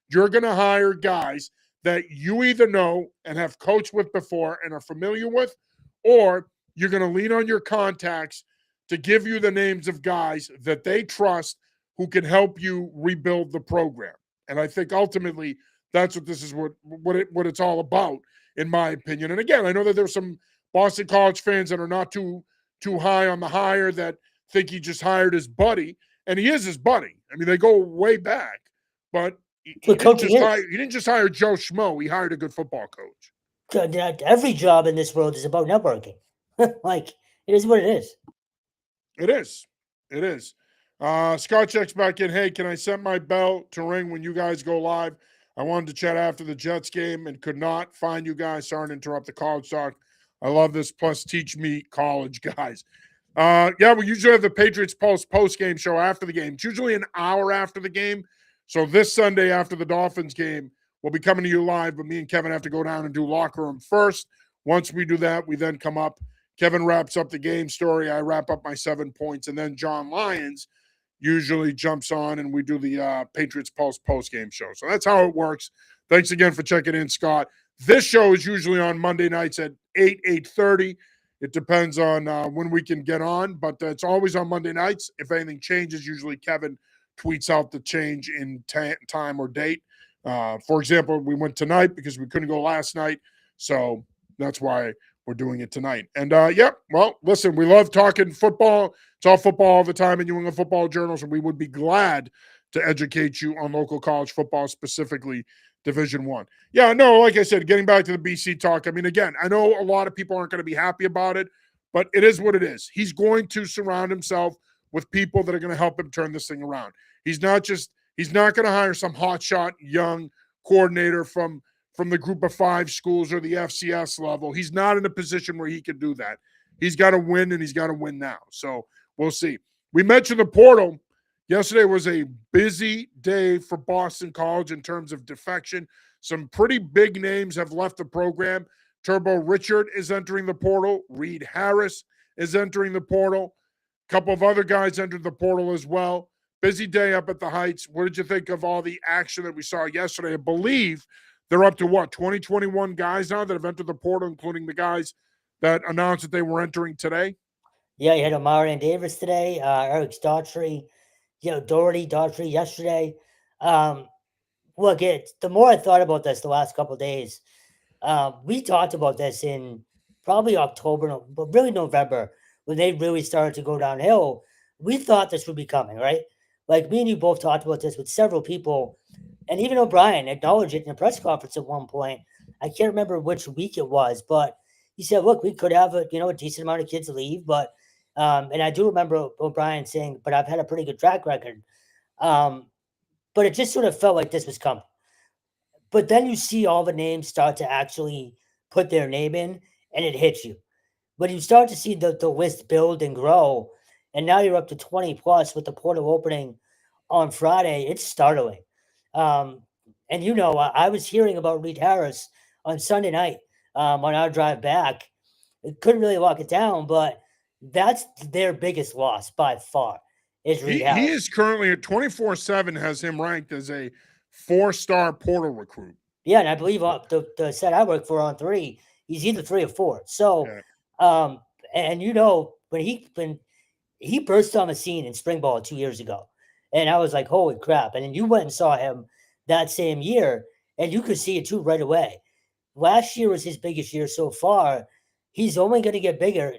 You're going to hire guys that you either know and have coached with before and are familiar with, or you're going to lean on your contacts to give you the names of guys that they trust who can help you rebuild the program. And I think ultimately that's what this is what it's all about, in my opinion. And again, I know that there's some Boston College fans that are not too high on the hire, that think he just hired his buddy, and he is his buddy. I mean, they go way back, but he didn't just hire Joe Schmo. He hired a good football coach. Every job in this world is about networking. Like, it is what it is. It is. It is. Scott checks back in. Hey, can I set my bell to ring when you guys go live? I wanted to chat after the Jets game and could not find you guys. Sorry to interrupt the college talk. I love this. Plus, teach me college, guys. Yeah, we usually have the Patriots post-game show after the game. It's usually an hour after the game. So this Sunday after the Dolphins game, we'll be coming to you live, but me and Kevin have to go down and do locker room first. Once we do that, we then come up. Kevin wraps up the game story. I wrap up my 7 points. And then John Lyons usually jumps on and we do the Patriots Pulse post-game show. So that's how it works. Thanks again for checking in, Scott. This show is usually on Monday nights at 8:30. It depends on when we can get on, but it's always on Monday nights. If anything changes, usually Kevin tweets out the change in time or date. For example, we went tonight because we couldn't go last night. So that's why we're doing it tonight. And, well, listen, we love talking football. It's all football all the time in New England Football Journal, so we would be glad to educate you on local college football, specifically Division I. Yeah, no, like I said, getting back to the BC talk, I mean, again, I know a lot of people aren't going to be happy about it, but it is what it is. He's going to surround himself with people that are going to help him turn this thing around. He's not going to hire some hotshot young coordinator from the group of 5 schools or the FCS level. He's not in a position where he can do that. He's got to win, and he's got to win now. So we'll see. We mentioned the portal. Yesterday was a busy day for Boston College in terms of defection. Some pretty big names have left the program. Turbo Richard is entering the portal. Reed Harris is entering the portal. A couple of other guys entered the portal as well. Busy day up at the Heights. What did you think of all the action that we saw yesterday? I believe they're up to 21 guys now that have entered the portal, including the guys that announced that they were entering today. Yeah, you had Amari and Davis today, Eric Daughtry, Daughtry yesterday. Look, the more I thought about this the last couple of days, we talked about this in probably October, but really November, when they really started to go downhill. We thought this would be coming, right? Like, me and you both talked about this with several people, and even O'Brien acknowledged it in a press conference at one point. I can't remember which week it was, but he said, look, we could have a decent amount of kids leave, but and I do remember O'Brien saying, but I've had a pretty good track record. But it just sort of felt like this was coming. But then you see all the names start to actually put their name in, and it hits you. But you start to see the list build and grow, and now you're up to 20 plus with the portal opening on Friday. It's startling. And I was hearing about Reed Harris on Sunday night on our drive back. It couldn't really lock it down, but that's their biggest loss by far. Is Reed Harris. He is currently at 24/7 has him ranked as a 4-star portal recruit. Yeah, and I believe the set I work for on 3, he's either 3 or 4. So, yeah. When he burst on the scene in spring ball 2 years ago, and I was like, holy crap! And then you went and saw him that same year, and you could see it too right away. Last year was his biggest year so far. He's only going to get better,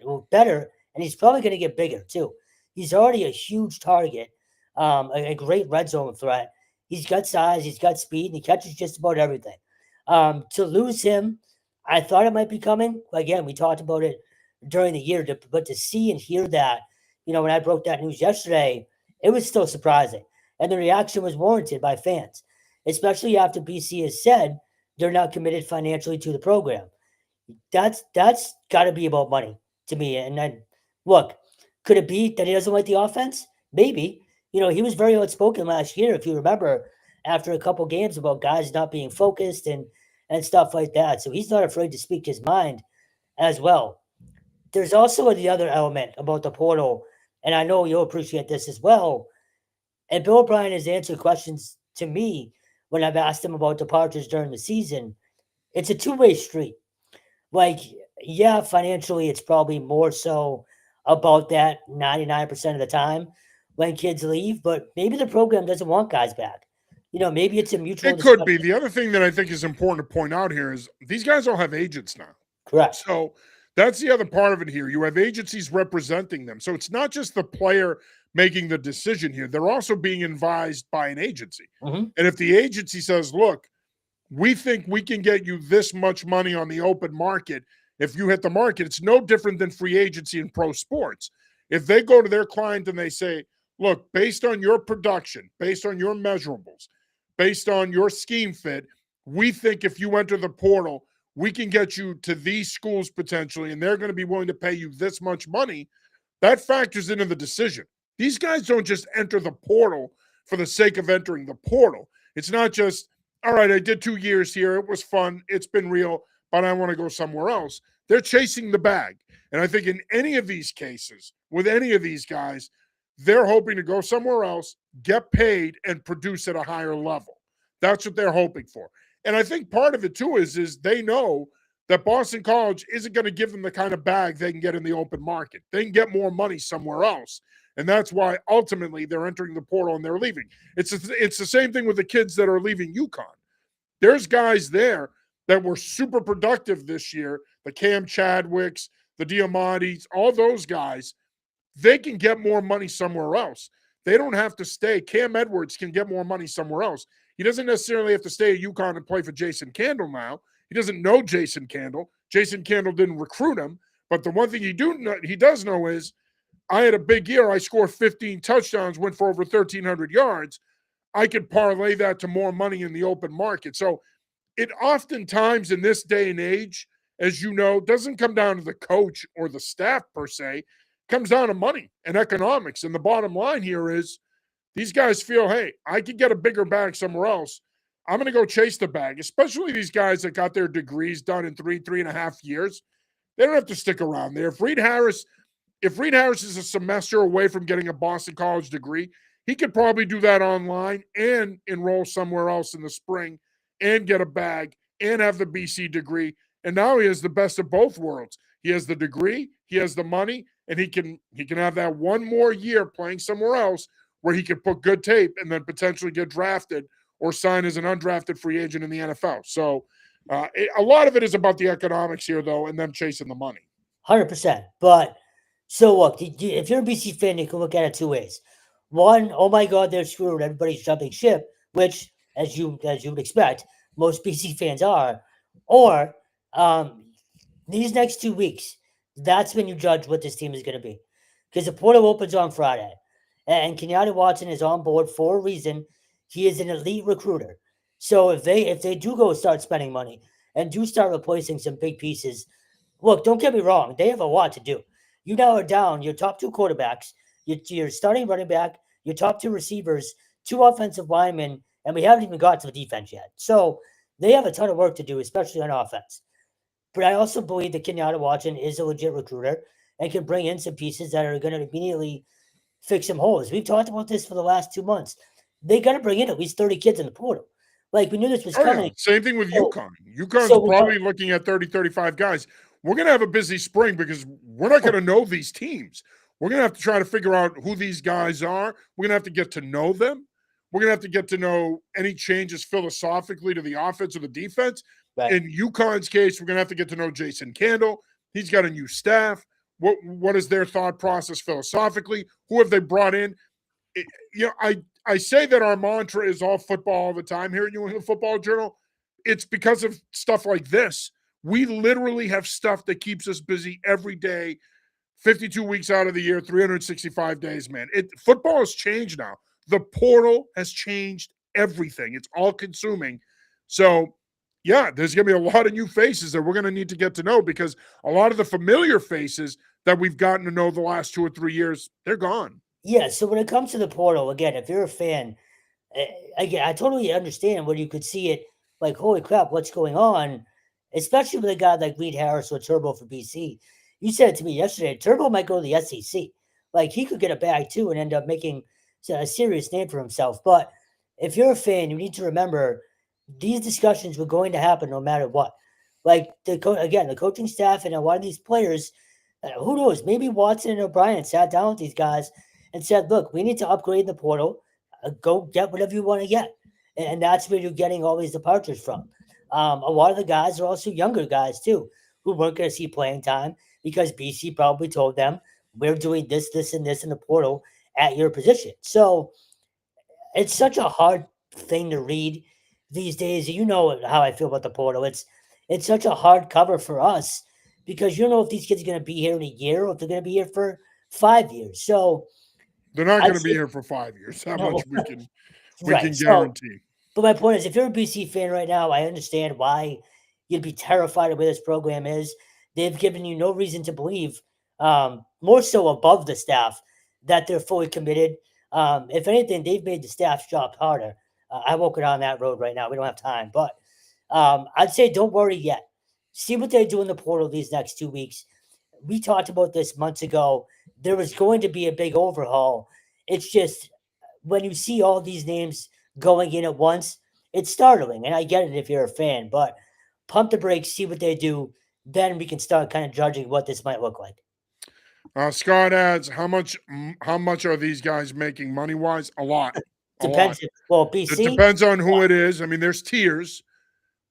and he's probably going to get bigger too. He's already a huge target, a great red zone threat. He's got size, he's got speed, and he catches just about everything. To lose him, I thought it might be coming. Again, we talked about it during the year, but to see and hear that, when I broke that news yesterday, it was still surprising. And the reaction was warranted by fans, especially after BC has said they're not committed financially to the program. That's got to be about money to me. And then, look, could it be that he doesn't like the offense? Maybe. He was very outspoken last year, if you remember, after a couple games about guys not being focused and stuff like that. So he's not afraid to speak his mind as well. There's also the other element about the portal, and I know you'll appreciate this as well. And Bill O'Brien has answered questions to me when I've asked him about departures during the season. It's a two-way street. Like, yeah, financially, it's probably more so about that 99% of the time when kids leave, but maybe the program doesn't want guys back. Maybe it's a mutual. It could be. The other thing that I think is important to point out here is these guys all have agents now. Correct. So that's the other part of it here. You have agencies representing them. So it's not just the player making the decision here. They're also being advised by an agency. Mm-hmm. And if the agency says, look, we think we can get you this much money on the open market if you hit the market, it's no different than free agency in pro sports. If they go to their client and they say, look, based on your production, based on your measurables, based on your scheme fit, we think if you enter the portal, we can get you to these schools potentially, and they're going to be willing to pay you this much money, that factors into the decision. These guys don't just enter the portal for the sake of entering the portal. It's not just, all right, I did 2 years here. It was fun. It's been real, but I want to go somewhere else. They're chasing the bag. And I think in any of these cases, with any of these guys, they're hoping to go somewhere else, get paid, and produce at a higher level. That's what they're hoping for. And I think part of it too is they know that Boston College isn't going to give them the kind of bag they can get in the open market. They can get more money somewhere else. And that's why ultimately they're entering the portal and they're leaving. It's the same thing with the kids that are leaving UConn. There's guys there that were super productive this year, the Cam Chadwicks, the Diamantes, all those guys, they can get more money somewhere else. They don't have to stay. Cam Edwards can get more money somewhere else. He doesn't necessarily have to stay at UConn and play for Jason Candle now. He doesn't know Jason Candle. Jason Candle didn't recruit him. But the one thing he does know is, I had a big year. I scored 15 touchdowns, went for over 1,300 yards. I could parlay that to more money in the open market. So it oftentimes in this day and age, as you know, doesn't come down to the coach or the staff per se. It comes down to money and economics. And the bottom line here is these guys feel, hey, I could get a bigger bag somewhere else. I'm going to go chase the bag, especially these guys that got their degrees done in 3.5 years. They don't have to stick around there. If Reed Harris is a semester away from getting a Boston College degree, he could probably do that online and enroll somewhere else in the spring and get a bag and have the BC degree. And now he has the best of both worlds. He has the degree, he has the money, and he can have that one more year playing somewhere else where he could put good tape and then potentially get drafted or sign as an undrafted free agent in the NFL. So a lot of it is about the economics here, though, and them chasing the money. 100%. But so look, if you're a BC fan, you can look at it two ways. One, oh my God, they're screwed. Everybody's jumping ship, which, as you would expect, most BC fans are. Or these next 2 weeks, that's when you judge what this team is going to be. Because the portal opens on Friday. And Kenyatta Watson is on board for a reason. He is an elite recruiter. So if they do go start spending money and do start replacing some big pieces, look, don't get me wrong, they have a lot to do. You now are down your top two quarterbacks, your starting running back, your top two receivers, two offensive linemen, and we haven't even got to the defense yet. So they have a ton of work to do, especially on offense. But I also believe that Kenyatta Watson is a legit recruiter and can bring in some pieces that are going to immediately fix some holes. We've talked about this for the last 2 months. They got to bring in at least 30 kids in the portal. Like, we knew this was coming. Yeah. Same thing with UConn. UConn's probably looking at 30, 35 guys. We're going to have a busy spring because we're not going to know these teams. We're going to have to try to figure out who these guys are. We're going to have to get to know them. We're going to have to get to know any changes philosophically to the offense or the defense. Right. In UConn's case, we're going to have to get to know Jason Candle. He's got a new staff. What is their thought process philosophically? Who have they brought in? I say that our mantra is all football all the time here at New England Football Journal. It's because of stuff like this. We literally have stuff that keeps us busy every day, 52 weeks out of the year, 365 days, man. Football has changed now. The portal has changed everything. It's all consuming. So, yeah, there's going to be a lot of new faces that we're going to need to get to know because a lot of the familiar faces that we've gotten to know the last 2 or 3 years, they're gone. Yeah, so when it comes to the portal, again, if you're a fan, again, I totally understand where you could see it like, holy crap, what's going on? Especially with a guy like Reed Harris or Turbo for BC. You said it to me yesterday, Turbo might go to the SEC. Like, he could get a bag too and end up making a serious name for himself. But if you're a fan, you need to remember these discussions were going to happen no matter what. Like, the coaching staff and a lot of these players, who knows, maybe Watson and O'Brien sat down with these guys and said, look, we need to upgrade the portal. Go get whatever you want to get. And that's where you're getting all these departures from. A lot of the guys are also younger guys, too, who weren't going to see playing time because BC probably told them, we're doing this, this, and this in the portal at your position. So it's such a hard thing to read these days. You know how I feel about the portal. It's such a hard cover for us because you don't know if these kids are going to be here in a year or if they're going to be here for 5 years. So they're not going to be here for 5 years. How much we can guarantee. But my point is, if you're a BC fan right now, I understand why you'd be terrified of where this program is. They've given you no reason to believe, more so above the staff, that they're fully committed. If anything, they've made the staff's job harder. I won't go down that road right now. We don't have time. But I'd say don't worry yet. See what they do in the portal these next 2 weeks. We talked about this months ago. There was going to be a big overhaul. It's just when you see all these names going in at once, it's startling. And I get it if you're a fan, but pump the brakes, see what they do. Then we can start kind of judging what this might look like. Scott adds, how much are these guys making money wise? A lot, a lot. Depends. Well, It BC, depends on who it is. I mean, there's tiers,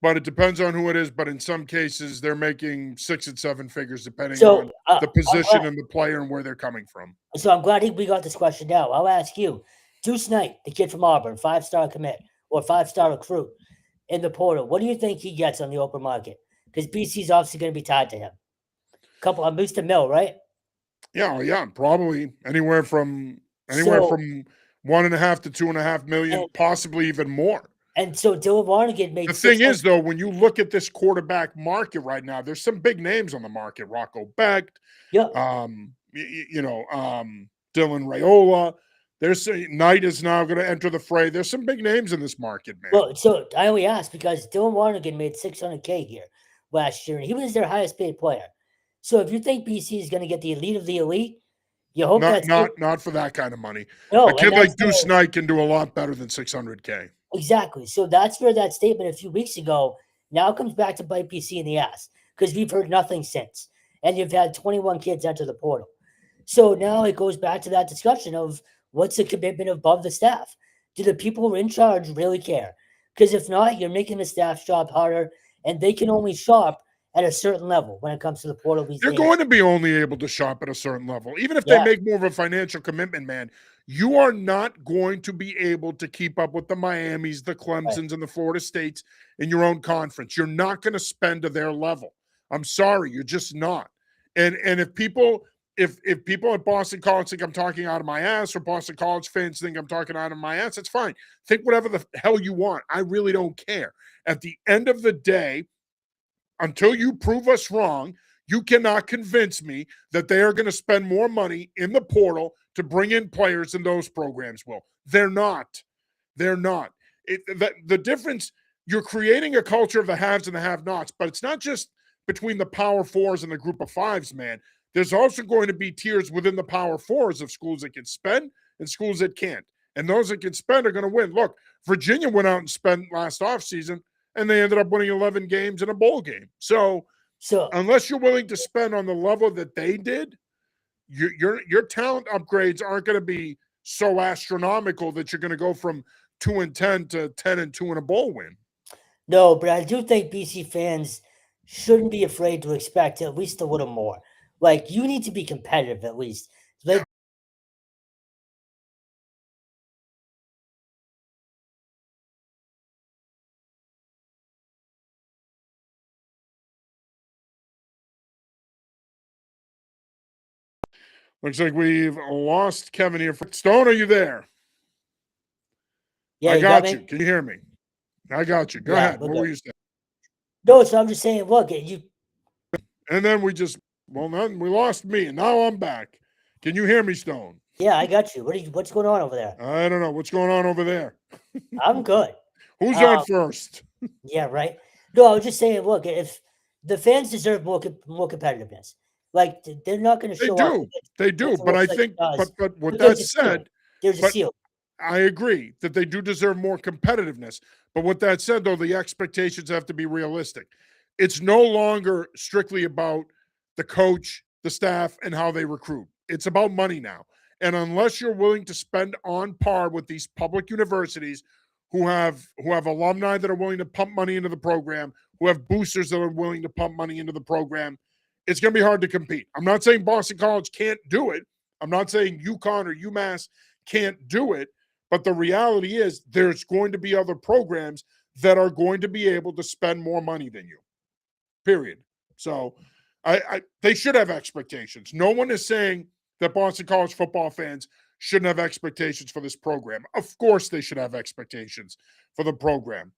but it depends on who it is. But in some cases, they're making 6 and 7 figures depending on so the position and the player and where they're coming from. I'm glad we got this question now. I'll ask you. Deuce Knight, the kid from Auburn, 5-star commit or 5-star recruit in the portal. What do you think he gets on the open market? Because BC's obviously going to be tied to him. At least a mil, right? Yeah, probably anywhere from So 1.5 to 2.5 million, possibly even more. and so Dylan Varnigan made The thing 600 is, though, when you look at this quarterback market right now, there's some big names on the market. Rocco Becht, Yeah. Dylan Raiola. There's Knight is now going to enter the fray. There's some big names in this market, man. Well, so I only asked because Dylan Varnigan made $600K here last year, and he was their highest paid player. So if you think BC is going to get the elite of the elite, you hope not for that kind of money. No, a kid like Deuce Knight can do a lot better than $600K. Exactly. So that's where that statement a few weeks ago now comes back to bite BC in the ass because we've heard nothing since, and you've had 21 kids enter the portal. So now it goes back to that discussion of what's the commitment above the staff? Do the people who are in charge really care? Because if not, you're making the staff's job harder, and they can only shop at a certain level when it comes to the portal. They're going to be only able to shop at a certain level. Even if they make more of a financial commitment, man, you are not going to be able to keep up with the Miamis, the Clemsons, and the Florida States in your own conference. You're not going to spend to their level. I'm sorry, you're just not. And if people at Boston College think I'm talking out of my ass, or Boston College fans think I'm talking out of my ass, it's fine. Think whatever the hell you want. I really don't care. At the end of the day, until you prove us wrong, you cannot convince me that they are going to spend more money in the portal to bring in players than those programs will. They're not. They're not. The difference, you're creating a culture of the haves and the have-nots, but it's not just between the Power Fours and the Group of Fives, man. There's also going to be tiers within the Power Fours of schools that can spend and schools that can't. And those that can spend are going to win. Look, Virginia went out and spent last offseason, and they ended up winning 11 games in a bowl game. So unless you're willing to spend on the level that they did, your talent upgrades aren't going to be so astronomical that you're going to go from 2-10 to 10-2 in a bowl win. No, but I do think BC fans shouldn't be afraid to expect at least a little more. Like, you need to be competitive at least. Like, Looks like we've lost Kevin here. Stone, are you there? yeah, I got you. Can you hear me? I got you. Go ahead. What were you saying? No, so I'm just saying, look, you. And then we lost me, and now I'm back. Can you hear me, Stone? Yeah, I got you. What's going on over there? I don't know. What's going on over there? I'm good. Who's on first? Yeah, right. No, I was just saying, look, if the fans deserve more competitiveness, like they're not going to show up. They do. But I think, but with that said, there's a ceiling. I agree that they do deserve more competitiveness. But with that said, though, the expectations have to be realistic. It's no longer strictly about the coach, the staff, and how they recruit. It's about money now. And unless you're willing to spend on par with these public universities who have alumni that are willing to pump money into the program, who have boosters that are willing to pump money into the program, it's going to be hard to compete. I'm not saying Boston College can't do it. I'm not saying UConn or UMass can't do it. But the reality is there's going to be other programs that are going to be able to spend more money than you, period. So they should have expectations. No one is saying that Boston College football fans shouldn't have expectations for this program. Of course they should have expectations for the program.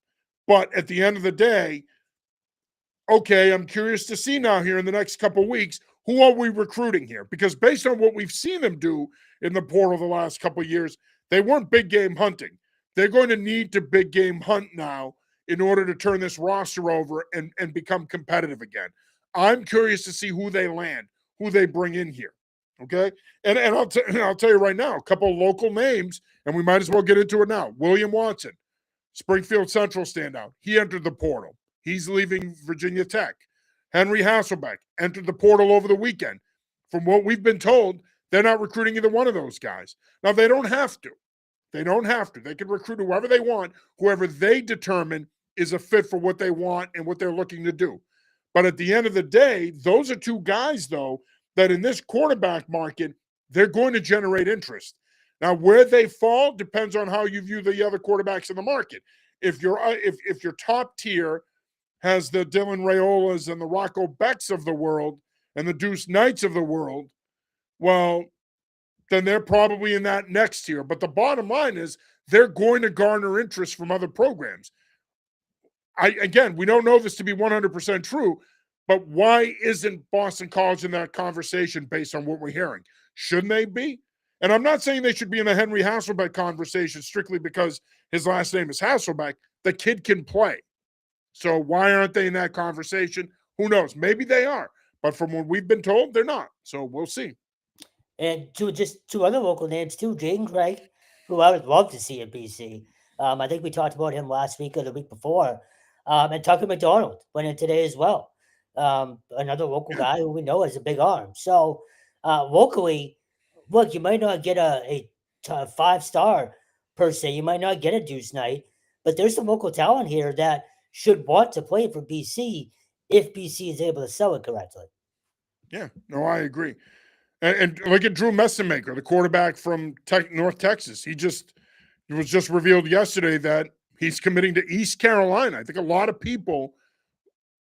But at the end of the day, okay, I'm curious to see now here in the next couple of weeks, who are we recruiting here? Because based on what we've seen them do in the portal the last couple of years, they weren't big game hunting. They're going to need to big game hunt now in order to turn this roster over and become competitive again. I'm curious to see who they land, who they bring in here. Okay. And I'll tell you right now, a couple of local names, and we might as well get into it now. William Watson, Springfield Central standout. He entered the portal. He's leaving Virginia Tech. Henry Hasselbeck entered the portal over the weekend. From what we've been told, they're not recruiting either one of those guys. Now, they don't have to. They don't have to. They can recruit whoever they want, whoever they determine is a fit for what they want and what they're looking to do. But at the end of the day, those are two guys, though, that in this quarterback market, they're going to generate interest. Now, where they fall depends on how you view the other quarterbacks in the market. If your top tier has the Dylan Raiolas and the Rocco Becks of the world and the Deuce Knights of the world, well, then they're probably in that next tier. But the bottom line is they're going to garner interest from other programs. Again, we don't know this to be 100% true, but why isn't Boston College in that conversation based on what we're hearing? Shouldn't they be? And I'm not saying they should be in the Henry Hasselbeck conversation strictly because his last name is Hasselbeck. The kid can play. So why aren't they in that conversation? Who knows? Maybe they are. But from what we've been told, they're not. So we'll see. And two other local names too, Jaden Craig, who I would love to see at BC. I think we talked about him last week or the week before. And Tucker McDonald went in today as well. Another local guy who we know has a big arm. So locally, look, you might not get a 5-star per se. You might not get a Deuce Knight, but there's some local talent here that should want to play for BC if BC is able to sell it correctly. Yeah, no, I agree. And look at Drew Messenmaker, the quarterback from North Texas. It was just revealed yesterday that he's committing to East Carolina. I think a lot of people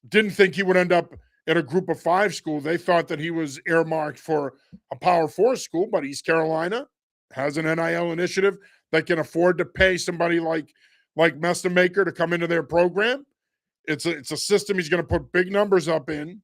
didn't think he would end up at a Group of 5 school. They thought that he was earmarked for a Power 4 school, but East Carolina has an NIL initiative that can afford to pay somebody like Messenmaker to come into their program. It's a system he's going to put big numbers up in.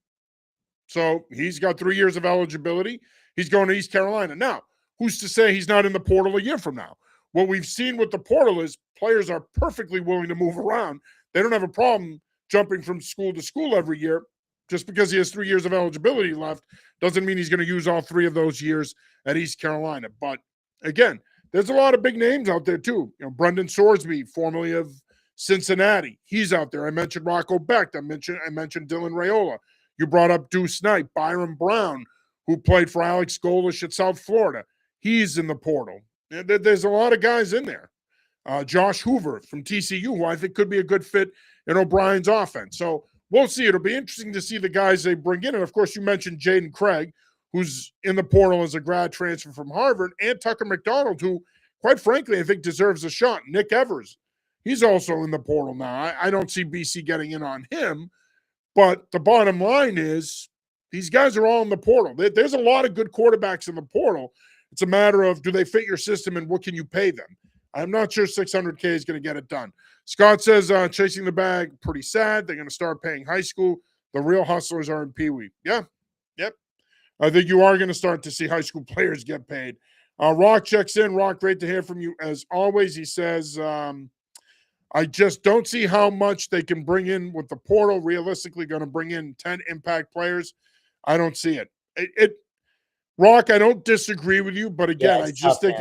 So he's got 3 years of eligibility. He's going to East Carolina. Now, who's to say he's not in the portal a year from now? What we've seen with the portal is players are perfectly willing to move around. They don't have a problem jumping from school to school every year. Just because he has 3 years of eligibility left doesn't mean he's going to use all 3 of those years at East Carolina. But again, there's a lot of big names out there too. You know, Brendan Sorsby, formerly of Cincinnati, he's out there. I mentioned Rocco Becht. I mentioned Dylan Raiola. You brought up Deuce Knight, Byron Brown, who played for Alex Golish at South Florida. He's in the portal. There's a lot of guys in there. Josh Hoover from TCU, who I think could be a good fit in O'Brien's offense. So we'll see. It'll be interesting to see the guys they bring in. And, of course, you mentioned Jaden Craig, who's in the portal as a grad transfer from Harvard, and Tucker McDonald, who, quite frankly, I think deserves a shot. Nick Evers, he's also in the portal now. I don't see BC getting in on him. But the bottom line is these guys are all in the portal. There's a lot of good quarterbacks in the portal. It's a matter of, do they fit your system and what can you pay them? I'm not sure $600K is going to get it done. Scott says, chasing the bag, pretty sad. They're going to start paying high school. The real hustlers are in Pee Wee. Yeah, yep. I think you are going to start to see high school players get paid. Rock checks in. Rock, great to hear from you as always. He says, I just don't see how much they can bring in with the portal. Realistically, going to bring in 10 impact players. I don't see it. Rock, I don't disagree with you, but again, I just think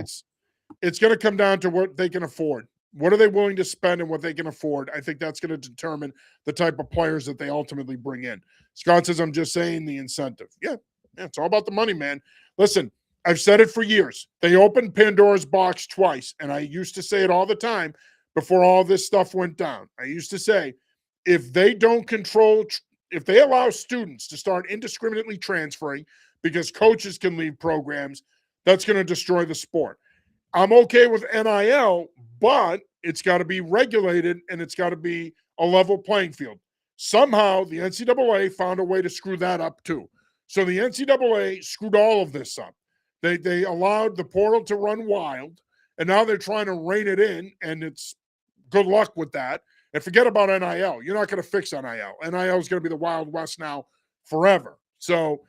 it's going to come down to what they can afford. What are they willing to spend and what they can afford? I think that's going to determine the type of players that they ultimately bring in. Scott says, I'm just saying the incentive. Yeah, it's all about the money, man. Listen, I've said it for years. They opened Pandora's box twice, and I used to say it all the time before all this stuff went down. I used to say, if they don't control, if they allow students to start indiscriminately transferring because coaches can leave programs, that's going to destroy the sport. I'm okay with NIL, but it's got to be regulated and it's got to be a level playing field. Somehow the NCAA found a way to screw that up too. So the NCAA screwed all of this up. They allowed the portal to run wild, and now they're trying to rein it in, and it's good luck with that. And forget about NIL. You're not going to fix NIL. NIL is going to be the Wild West now forever. So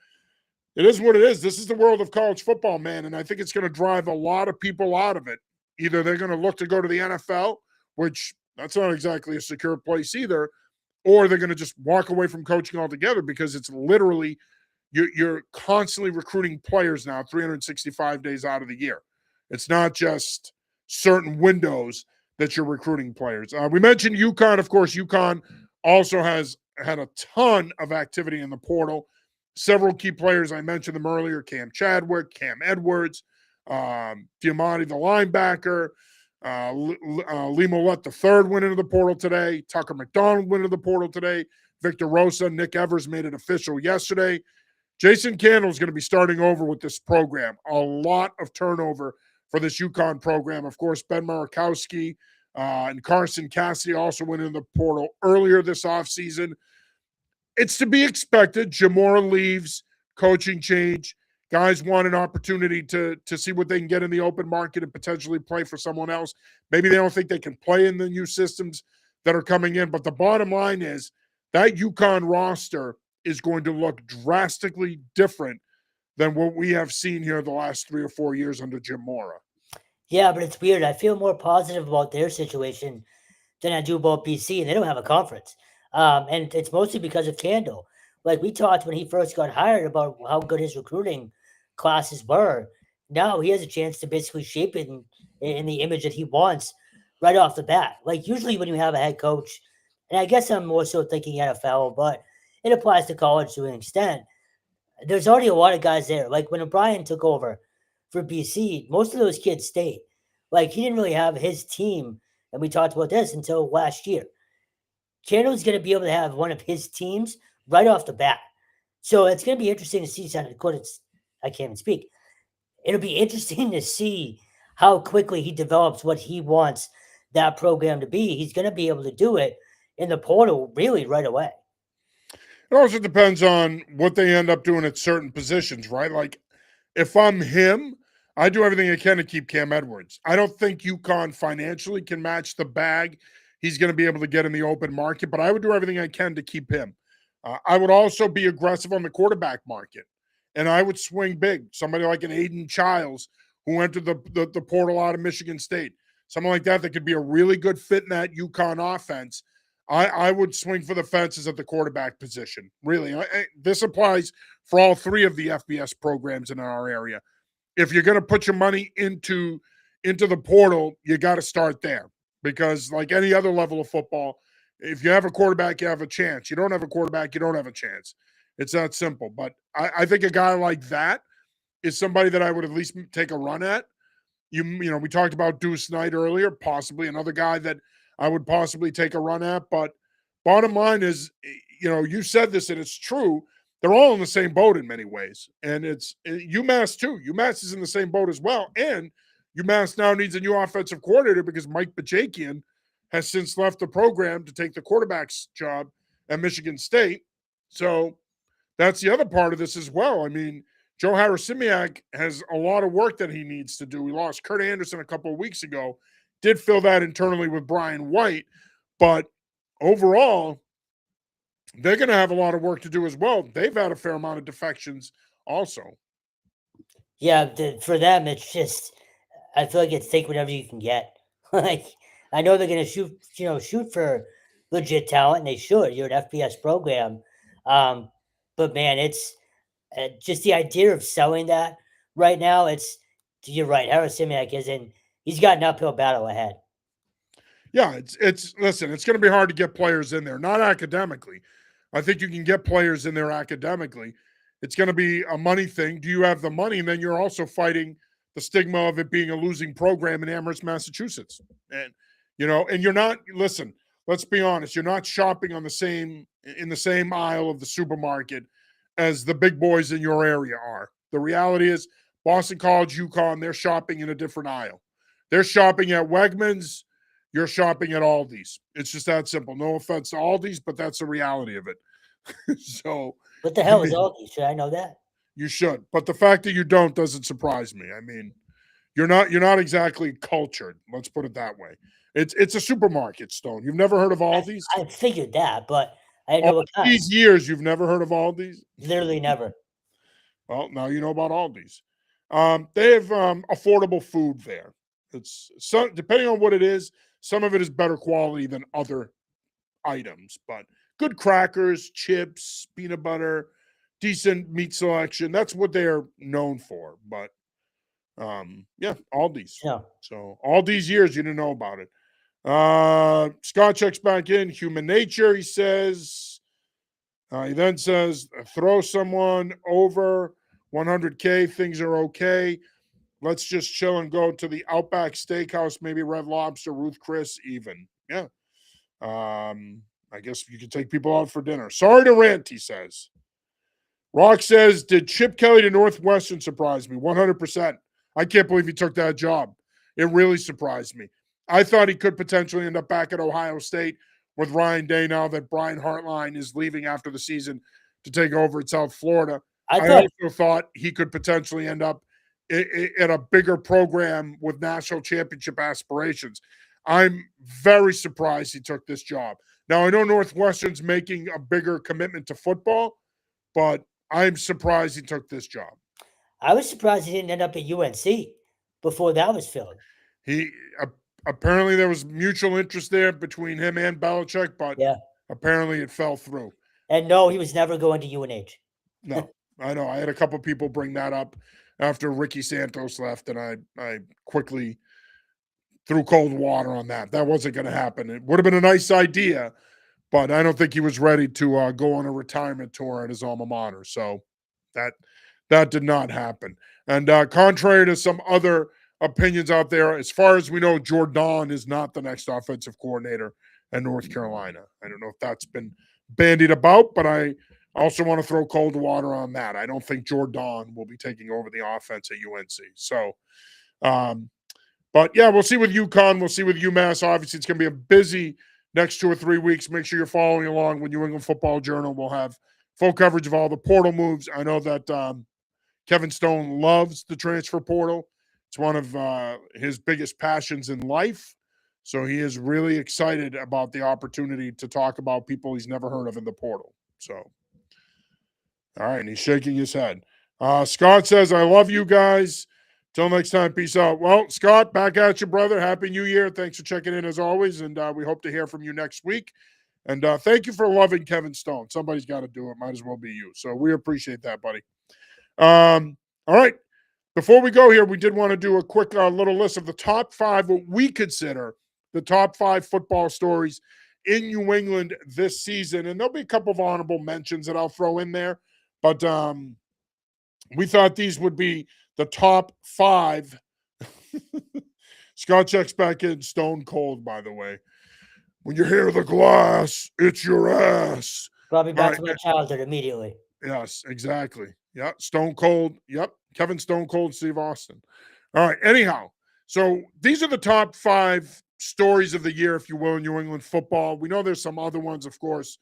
it is what it is. This is the world of college football, man, and I think it's going to drive a lot of people out of it. Either they're going to look to go to the NFL, which that's not exactly a secure place either, or they're going to just walk away from coaching altogether because it's literally you're constantly recruiting players now 365 days out of the year. It's not just certain windows that you're recruiting players. We mentioned UConn. Of course, UConn also has had a ton of activity in the portal. Several key players, I mentioned them earlier, Cam Chadwick, Cam Edwards, Diamante, the linebacker, Lee Mollett the third went into the portal today. Tucker McDonald went into the portal today. Victor Rosa, Nick Evers made it official yesterday. Jason Candle is going to be starting over with this program. A lot of turnover for this UConn program. Of course, Ben Marakowski and Carson Cassidy also went into the portal earlier this offseason. It's to be expected. Jamora leaves, coaching change. Guys want an opportunity to see what they can get in the open market and potentially play for someone else. Maybe they don't think they can play in the new systems that are coming in. But the bottom line is that UConn roster is going to look drastically different than what we have seen here the last 3 or 4 years under Jim Mora. Yeah, but it's weird. I feel more positive about their situation than I do about BC, and they don't have a conference. And it's mostly because of Candle. Like we talked when he first got hired about how good his recruiting classes were. Now he has a chance to basically shape it in the image that he wants right off the bat. Like usually when you have a head coach, and I guess I'm more so thinking NFL, but it applies to college to an extent. There's already a lot of guys there. Like when O'Brien took over for BC, most of those kids stayed. Like he didn't really have his team, and we talked about this until last year. Candle's going to be able to have one of his teams right off the bat. So it's going to be interesting to see. I can't even speak. It'll be interesting to see how quickly he develops what he wants that program to be. He's going to be able to do it in the portal really right away. It also depends on what they end up doing at certain positions, right? Like if I'm him, I do everything I can to keep Cam Edwards. I don't think UConn financially can match the bag he's going to be able to get in the open market, but I would do everything I can to keep him. I would also be aggressive on the quarterback market, and I would swing big. Somebody like an Aiden Childs who entered the portal out of Michigan State, someone like that could be a really good fit in that UConn offense. I would swing for the fences at the quarterback position. Really, this applies for all three of the FBS programs in our area. If you're going to put your money into the portal, you got to start there because, like any other level of football, if you have a quarterback, you have a chance. You don't have a quarterback, you don't have a chance. It's that simple. But I think a guy like that is somebody that I would at least take a run at. You know, we talked about Deuce Knight earlier, possibly another guy that I would possibly take a run at. But bottom line is, you know, you said this and it's true. They're all in the same boat in many ways. And it's UMass too. UMass is in the same boat as well. And UMass now needs a new offensive coordinator because Mike Bajakian has since left the program to take the quarterback's job at Michigan State. So that's the other part of this as well. I mean, Joe Harasimiak has a lot of work that he needs to do. We lost Kurt Anderson a couple of weeks ago. Did fill that internally with Brian White. But overall, they're going to have a lot of work to do as well. They've had a fair amount of defections also. Yeah, for them, it's just, I feel like it's take whatever you can get. Like, I know they're going to shoot for legit talent, and they should. You're an FBS program. But man, it's just the idea of selling that right now. You're right. Harasimiak he's got an uphill battle ahead. Yeah, listen, it's going to be hard to get players in there, not academically. I think you can get players in there academically. It's going to be a money thing. Do you have the money? And then you're also fighting the stigma of it being a losing program in Amherst, Massachusetts. And, you know, and you're not, listen, let's be honest, you're not shopping in the same aisle of the supermarket as the big boys in your area are. The reality is Boston College, UConn, they're shopping in a different aisle. They're shopping at Wegmans. You're shopping at Aldi's. It's just that simple. No offense to Aldi's, but that's the reality of it. So what the hell is Aldi's? Should I know that? You should. But the fact that you don't doesn't surprise me. I mean, you're not exactly cultured. Let's put it that way. It's a supermarket, Stone. You've never heard of Aldi's? I figured that, but I didn't know what kind. These years you've never heard of Aldi's? Literally never. Well, now you know about Aldi's. They have affordable food there. It's depending on what it is. Some of it is better quality than other items, but good crackers, chips, peanut butter, decent meat selection. That's what they're known for. But yeah, Aldi's. No. So all these years you didn't know about it. Scott checks back in. Human nature, he says. He then says, throw someone over 100K. Things are okay. Let's just chill and go to the Outback Steakhouse, maybe Red Lobster, Ruth Chris, even. Yeah. I guess you could take people out for dinner. Sorry to rant, he says. Rock says, did Chip Kelly to Northwestern surprise me? 100%. I can't believe he took that job. It really surprised me. I thought he could potentially end up back at Ohio State with Ryan Day now that Brian Hartline is leaving after the season to take over at South Florida. I also thought he could potentially end up in a bigger program with national championship aspirations. I'm very surprised he took this job. Now, I know Northwestern's making a bigger commitment to football, but I'm surprised he took this job. I was surprised he didn't end up at UNC before that was filled. He apparently there was mutual interest there between him and Belichick, but apparently it fell through. And no, he was never going to UNH. No, I know. I had a couple people bring that up after Ricky Santos left, and I quickly threw cold water on that. That wasn't going to happen. It would have been a nice idea, but I don't think he was ready to go on a retirement tour at his alma mater. So that did not happen. And contrary to some other opinions out there, as far as we know, Jordan is not the next offensive coordinator at North Carolina. I don't know if that's been bandied about, but I also want to throw cold water on that. I don't think Jordan will be taking over the offense at UNC. So, but yeah, we'll see with UConn. We'll see with UMass. Obviously, it's going to be a busy next 2 or 3 weeks. Make sure you're following along with New England Football Journal. We'll have full coverage of all the portal moves. I know that Kevin Stone loves the transfer portal. It's one of his biggest passions in life. So he is really excited about the opportunity to talk about people he's never heard of in the portal. So, all right, and he's shaking his head. Scott says, I love you guys. Till next time, peace out. Well, Scott, back at you, brother. Happy New Year. Thanks for checking in as always, and we hope to hear from you next week. And thank you for loving Kevin Stone. Somebody's got to do it. Might as well be you. So we appreciate that, buddy. All right. Before we go here, we did want to do a quick little list of the top 5, what we consider the top 5 football stories in New England this season. And there'll be a couple of honorable mentions that I'll throw in there. But we thought these would be the top 5. Scott checks back in, stone cold, by the way. When you hear the glass, it's your ass. Probably back to my childhood immediately. Yes, exactly. Yeah, Stone Cold. Yep, Kevin Stone Cold, Steve Austin. All right, anyhow, so these are the top 5 stories of the year, if you will, in New England football. We know there's some other ones, of course.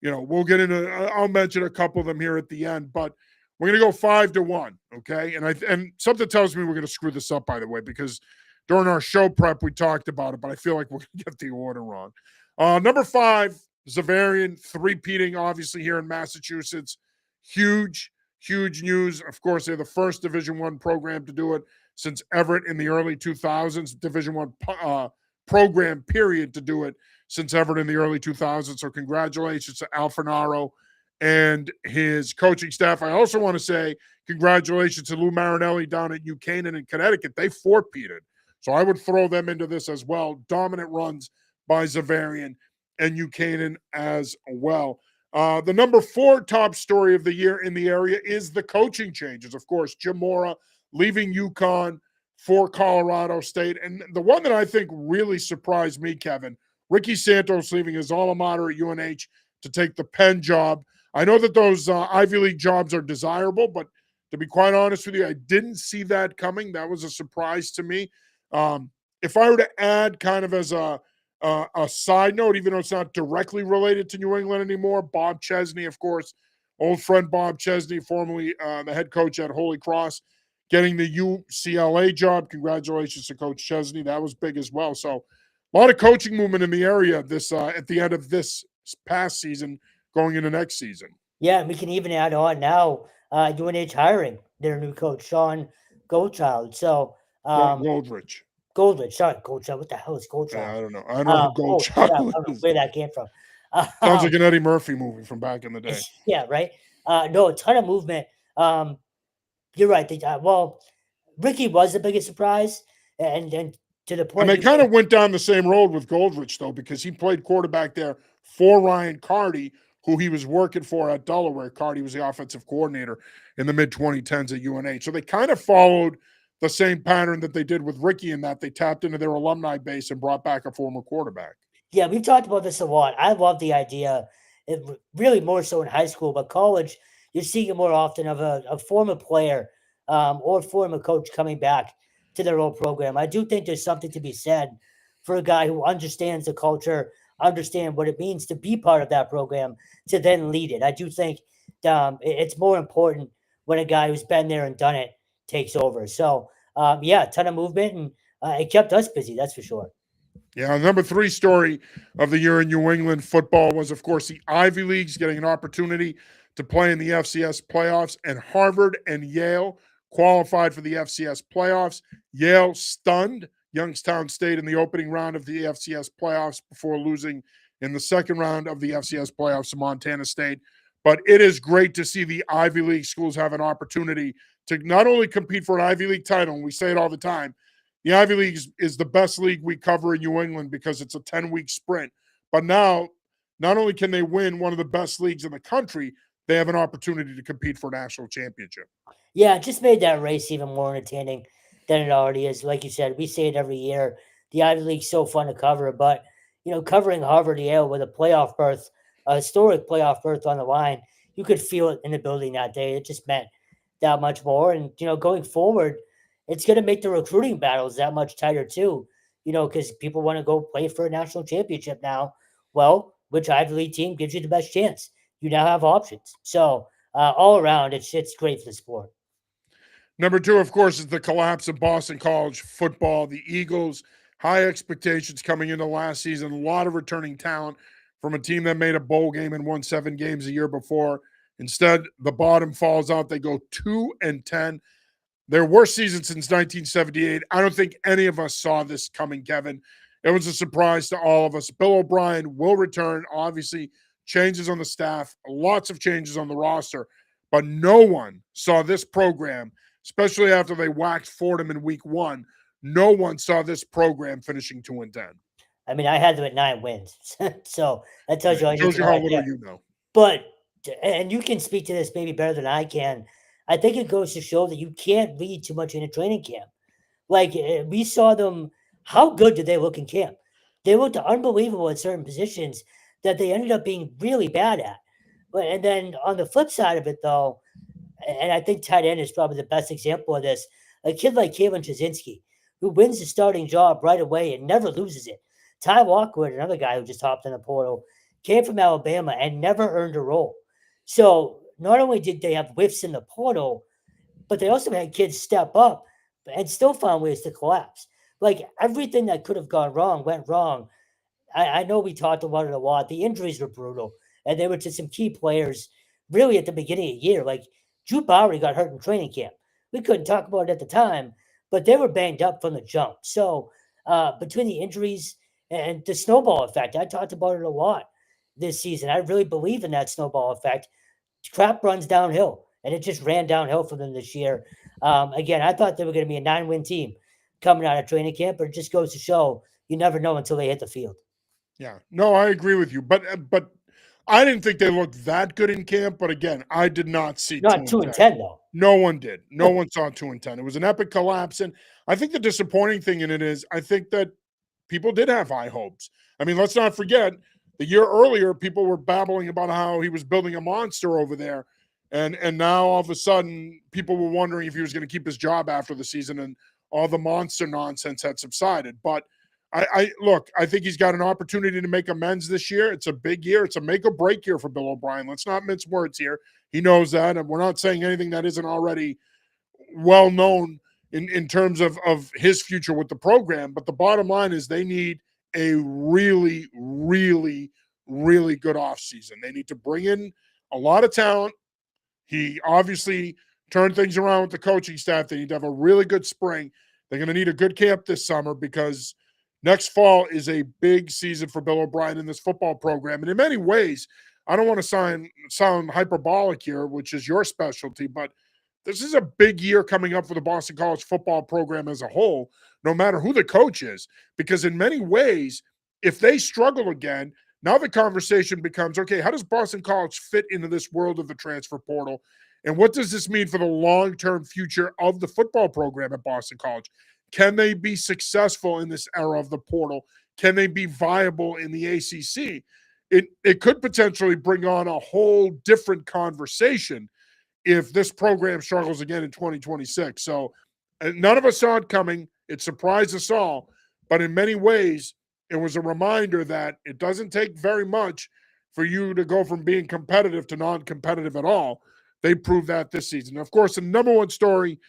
You know, we'll get into, I'll mention a couple of them here at the end, but we're going to go 5 to 1, okay? And something tells me we're going to screw this up, by the way, because during our show prep, we talked about it, but I feel like we're going to get the order wrong. Number 5, Zavarian, 3-peating, obviously, here in Massachusetts. Huge news. Of course, they're the first Division I program to do it since Everett in the early 2000s. Division I program, period, to do it since Everett in the early 2000s. So congratulations to Al Fornaro and his coaching staff. I also want to say congratulations to Lou Marinelli down at New Canaan in Connecticut. They 4-peated. So I would throw them into this as well. Dominant runs by Zavarian and New Canaan as well. The number 4 top story of the year in the area is the coaching changes. Of course, Jim Mora leaving UConn for Colorado State. And the one that I think really surprised me, Kevin, Ricky Santos leaving his alma mater at UNH to take the Penn job. I know that those Ivy League jobs are desirable, but to be quite honest with you, I didn't see that coming. That was a surprise to me. If I were to add kind of as a side note, even though it's not directly related to New England anymore, Bob Chesney, of course, old friend Bob Chesney, formerly the head coach at Holy Cross, getting the UCLA job. Congratulations to Coach Chesney. That was big as well. So a lot of coaching movement in the area this at the end of this past season going into next season. Yeah, and we can even add on now UNH hiring their new coach, Sean Goldchild. So Goldrich. Sorry, Goldchild. What the hell is Goldchild? Yeah, I don't know. I don't know who Goldchild I don't know where that came from. Sounds like an Eddie Murphy movie from back in the day. Yeah, right. No, a ton of movement. Um, you're right. Well, Ricky was the biggest surprise, and to the And point they you kind made, of went down the same road with Goldrich, though, because he played quarterback there for Ryan Carty, who he was working for at Delaware. Carty was the offensive coordinator in the mid 2010s at UNH. So they kind of followed the same pattern that they did with Ricky in that they tapped into their alumni base and brought back a former quarterback. yeah, we've talked about this a lot. I love the idea, really more so in high school, but college, you're seeing it more often of a former player or former coach coming back to their old program. I do think there's something to be said for a guy who understands the culture, understand what it means to be part of that program, to then lead it. I do think it's more important when a guy who's been there and done it takes over. So, yeah, a ton of movement, and it kept us busy, that's for sure. Yeah, number 3 story of the year in New England football was, of course, the Ivy Leagues getting an opportunity to play in the FCS playoffs, and Harvard and Yale qualified for the FCS playoffs. Yale stunned Youngstown State in the opening round of the FCS playoffs before losing in the second round of the FCS playoffs to Montana State. But it is great to see the Ivy League schools have an opportunity to not only compete for an Ivy League title, and we say it all the time, the Ivy League is the best league we cover in New England because it's a 10-week sprint. But now, not only can they win one of the best leagues in the country, they have an opportunity to compete for a national championship. Yeah, it just made that race even more entertaining than it already is. Like you said, we say it every year. The Ivy League's so fun to cover, but covering Harvard Yale with a playoff berth, a historic playoff berth on the line, you could feel it in the building that day. It just meant that much more. And going forward, it's going to make the recruiting battles that much tighter too. Because people want to go play for a national championship now. Well, which Ivy League team gives you the best chance? You now have options. So all around, it's great for the sport. Number 2, of course, is the collapse of Boston College football. The Eagles, high expectations coming into last season, a lot of returning talent from a team that made a bowl game and won 7 games the year before. Instead, the bottom falls out. They go 2-10. Their worst season since 1978. I don't think any of us saw this coming, Kevin. It was a surprise to all of us. Bill O'Brien will return. Obviously, changes on the staff, lots of changes on the roster, but no one saw this program, especially after they whacked Fordham in week 1. No one saw this program finishing 2-10. I mean, I had them at 9 wins. So that tells you all It you need shows to you know how right little there. you know. But, and you can speak to this maybe better than I can. I think it goes to show that you can't read too much in a training camp. Like, we saw them, how good did they look in camp? They looked unbelievable at certain positions that they ended up being really bad at. And then on the flip side of it, though, and I think tight end is probably the best example of this, a kid like Kalen Chazinski, who wins the starting job right away and never loses it. Ty Lockwood, another guy who just hopped in the portal, came from Alabama and never earned a role. So not only did they have whiffs in the portal, but they also had kids step up and still found ways to collapse. Like everything that could have gone wrong went wrong. I know we talked about it a lot. The injuries were brutal, and they were to some key players really at the beginning of the year. Like Drew Bowery got hurt in training camp. We couldn't talk about it at the time, but they were banged up from the jump. So between the injuries and the snowball effect, I talked about it a lot this season. I really believe in that snowball effect. Crap runs downhill, and it just ran downhill for them this year. Again, I thought they were going to be a 9-win team coming out of training camp, but it just goes to show you never know until they hit the field. Yeah, no, I agree with you, but I didn't think they looked that good in camp. But again, I did not see Not 2-10. 2-10 though. No one did. No one saw 2-10. It was an epic collapse, and I think the disappointing thing in it is I think that people did have high hopes. I mean, let's not forget the year earlier, people were babbling about how he was building a monster over there, and now all of a sudden, people were wondering if he was going to keep his job after the season, and all the monster nonsense had subsided. But I look, I think he's got an opportunity to make amends this year. It's a big year. It's a make or break year for Bill O'Brien. Let's not mince words here. He knows that, and we're not saying anything that isn't already well known in terms of his future with the program. But the bottom line is they need a really, really, really good offseason. They need to bring in a lot of talent. He obviously turned things around with the coaching staff. They need to have a really good spring. They're going to need a good camp this summer because next fall is a big season for Bill O'Brien in this football program. And in many ways, I don't want to sound hyperbolic here, which is your specialty, but this is a big year coming up for the Boston College football program as a whole, no matter who the coach is, because in many ways, if they struggle again, now the conversation becomes, okay, how does Boston College fit into this world of the transfer portal? And what does this mean for the long-term future of the football program at Boston College? Can they be successful in this era of the portal? Can they be viable in the ACC? It could potentially bring on a whole different conversation if this program struggles again in 2026. So none of us saw it coming. It surprised us all. But in many ways, it was a reminder that it doesn't take very much for you to go from being competitive to non-competitive at all. They proved that this season. Of course, the number one story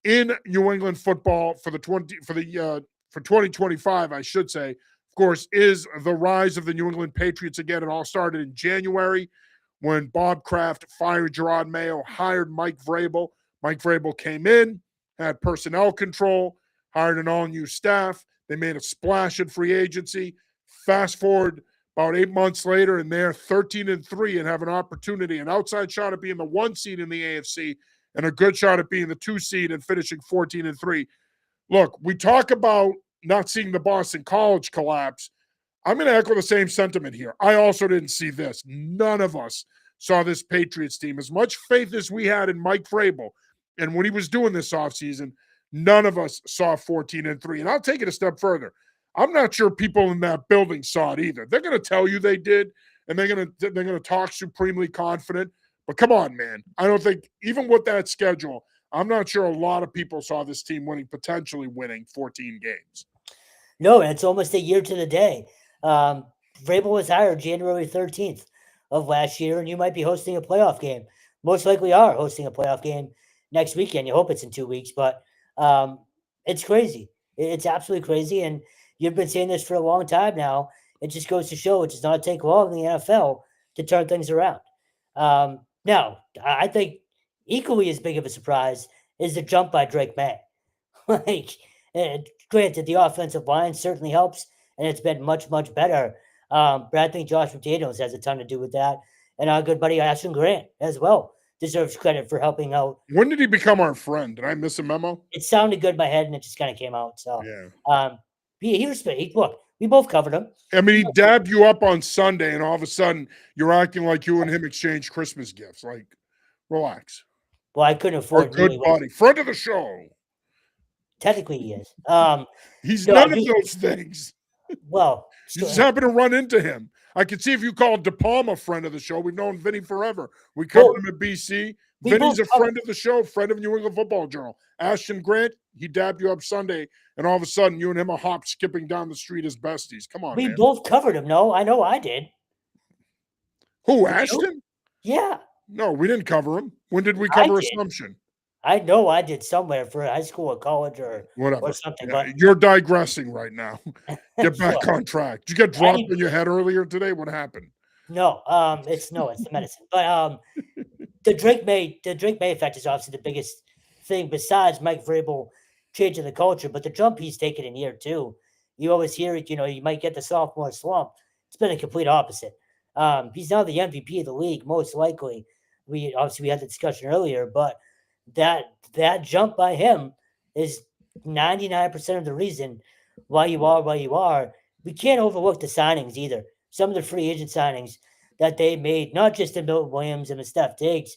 in New England football for 2025, I should say, of course, is the rise of the New England Patriots again. It all started in January when Bob Kraft fired Gerard Mayo, hired Mike Vrabel. Mike Vrabel came in, had personnel control, hired an all-new staff. They made a splash in free agency. Fast forward about 8 months later, and they're 13-3 and have an opportunity, an outside shot at being the 1 seed in the AFC and a good shot at being the 2 seed and finishing 14-3. Look, we talk about not seeing the Boston College collapse. I'm going to echo the same sentiment here. I also didn't see this. None of us saw this Patriots team. As much faith as we had in Mike Vrabel and what he was doing this offseason, none of us saw 14-3. And I'll take it a step further. I'm not sure people in that building saw it either. They're going to tell you they did, and they're going to talk supremely confident. But come on, man. I don't think, even with that schedule, I'm not sure a lot of people saw this team potentially winning 14 games. No, it's almost a year to the day. Vrabel was hired January 13th of last year, and you might be hosting a playoff game. Most likely are hosting a playoff game next weekend. You hope it's in 2 weeks, but it's crazy. It's absolutely crazy, and you've been saying this for a long time now. It just goes to show it does not take long in the NFL to turn things around. Now, I think equally as big of a surprise is the jump by Drake May. Granted, the offensive line certainly helps, and it's been much, much better. But I think Josh McDaniels has a ton to do with that. And our good buddy Ashton Grant as well deserves credit for helping out. When did he become our friend? Did I miss a memo? It sounded good in my head, and it just kind of came out. So, yeah. Look, we both covered him. I mean, he dabbed you up on Sunday, and all of a sudden, you're acting like you and him exchanged Christmas gifts. Like, relax. Well, I couldn't afford. Our good buddy, friend of the show. Technically, he is. He's none of those things. Well, you just happen to run into him. I could see if you called De Palma friend of the show. We've known Vinny forever. We covered him at BC. Vinny's a friend of the show, friend of New England Football Journal. Ashton Grant, he dabbed you up Sunday, and all of a sudden, you and him are hop skipping down the street as besties. Come on, we both covered him. No, I know I did. Who, Ashton? Yeah. No, we didn't cover him. When did we cover Assumption? I know I did somewhere for high school or college or whatever or something. Yeah, but you're digressing right now. Get back Sure. on track. Did you get dropped in your head earlier today? What happened? No, it's the medicine. But the Drake May effect is obviously the biggest thing besides Mike Vrabel changing the culture. But the jump he's taken in year 2, you always hear it. You might get the sophomore slump. It's been a complete opposite. He's now the MVP of the league, most likely. We had the discussion earlier, but that jump by him is 99% of the reason why you are where you are. We can't overlook the signings either. Some of the free agent signings that they made, not just the Milton Williams and the Steph Diggs,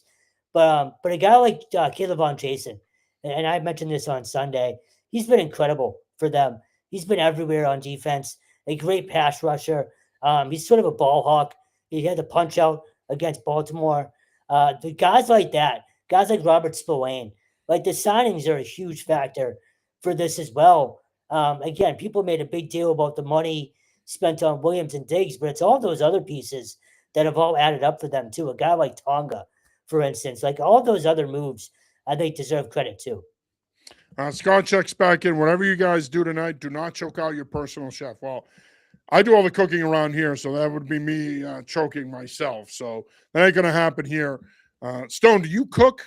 but a guy like Caleb Von Jason, and I mentioned this on Sunday, he's been incredible for them. He's been everywhere on defense, a great pass rusher. He's sort of a ball hawk. He had the punch out against Baltimore. The guys like that, guys like Robert Spillane, like the signings are a huge factor for this as well. Again, people made a big deal about the money spent on Williams and Diggs, but it's all those other pieces that have all added up for them too. A guy like Tonga, for instance, like all those other moves, I think deserve credit too. Scott checks back in. Whatever you guys do tonight, do not choke out your personal chef. Well, I do all the cooking around here, so that would be me choking myself. So that ain't going to happen here. Stone, do you cook?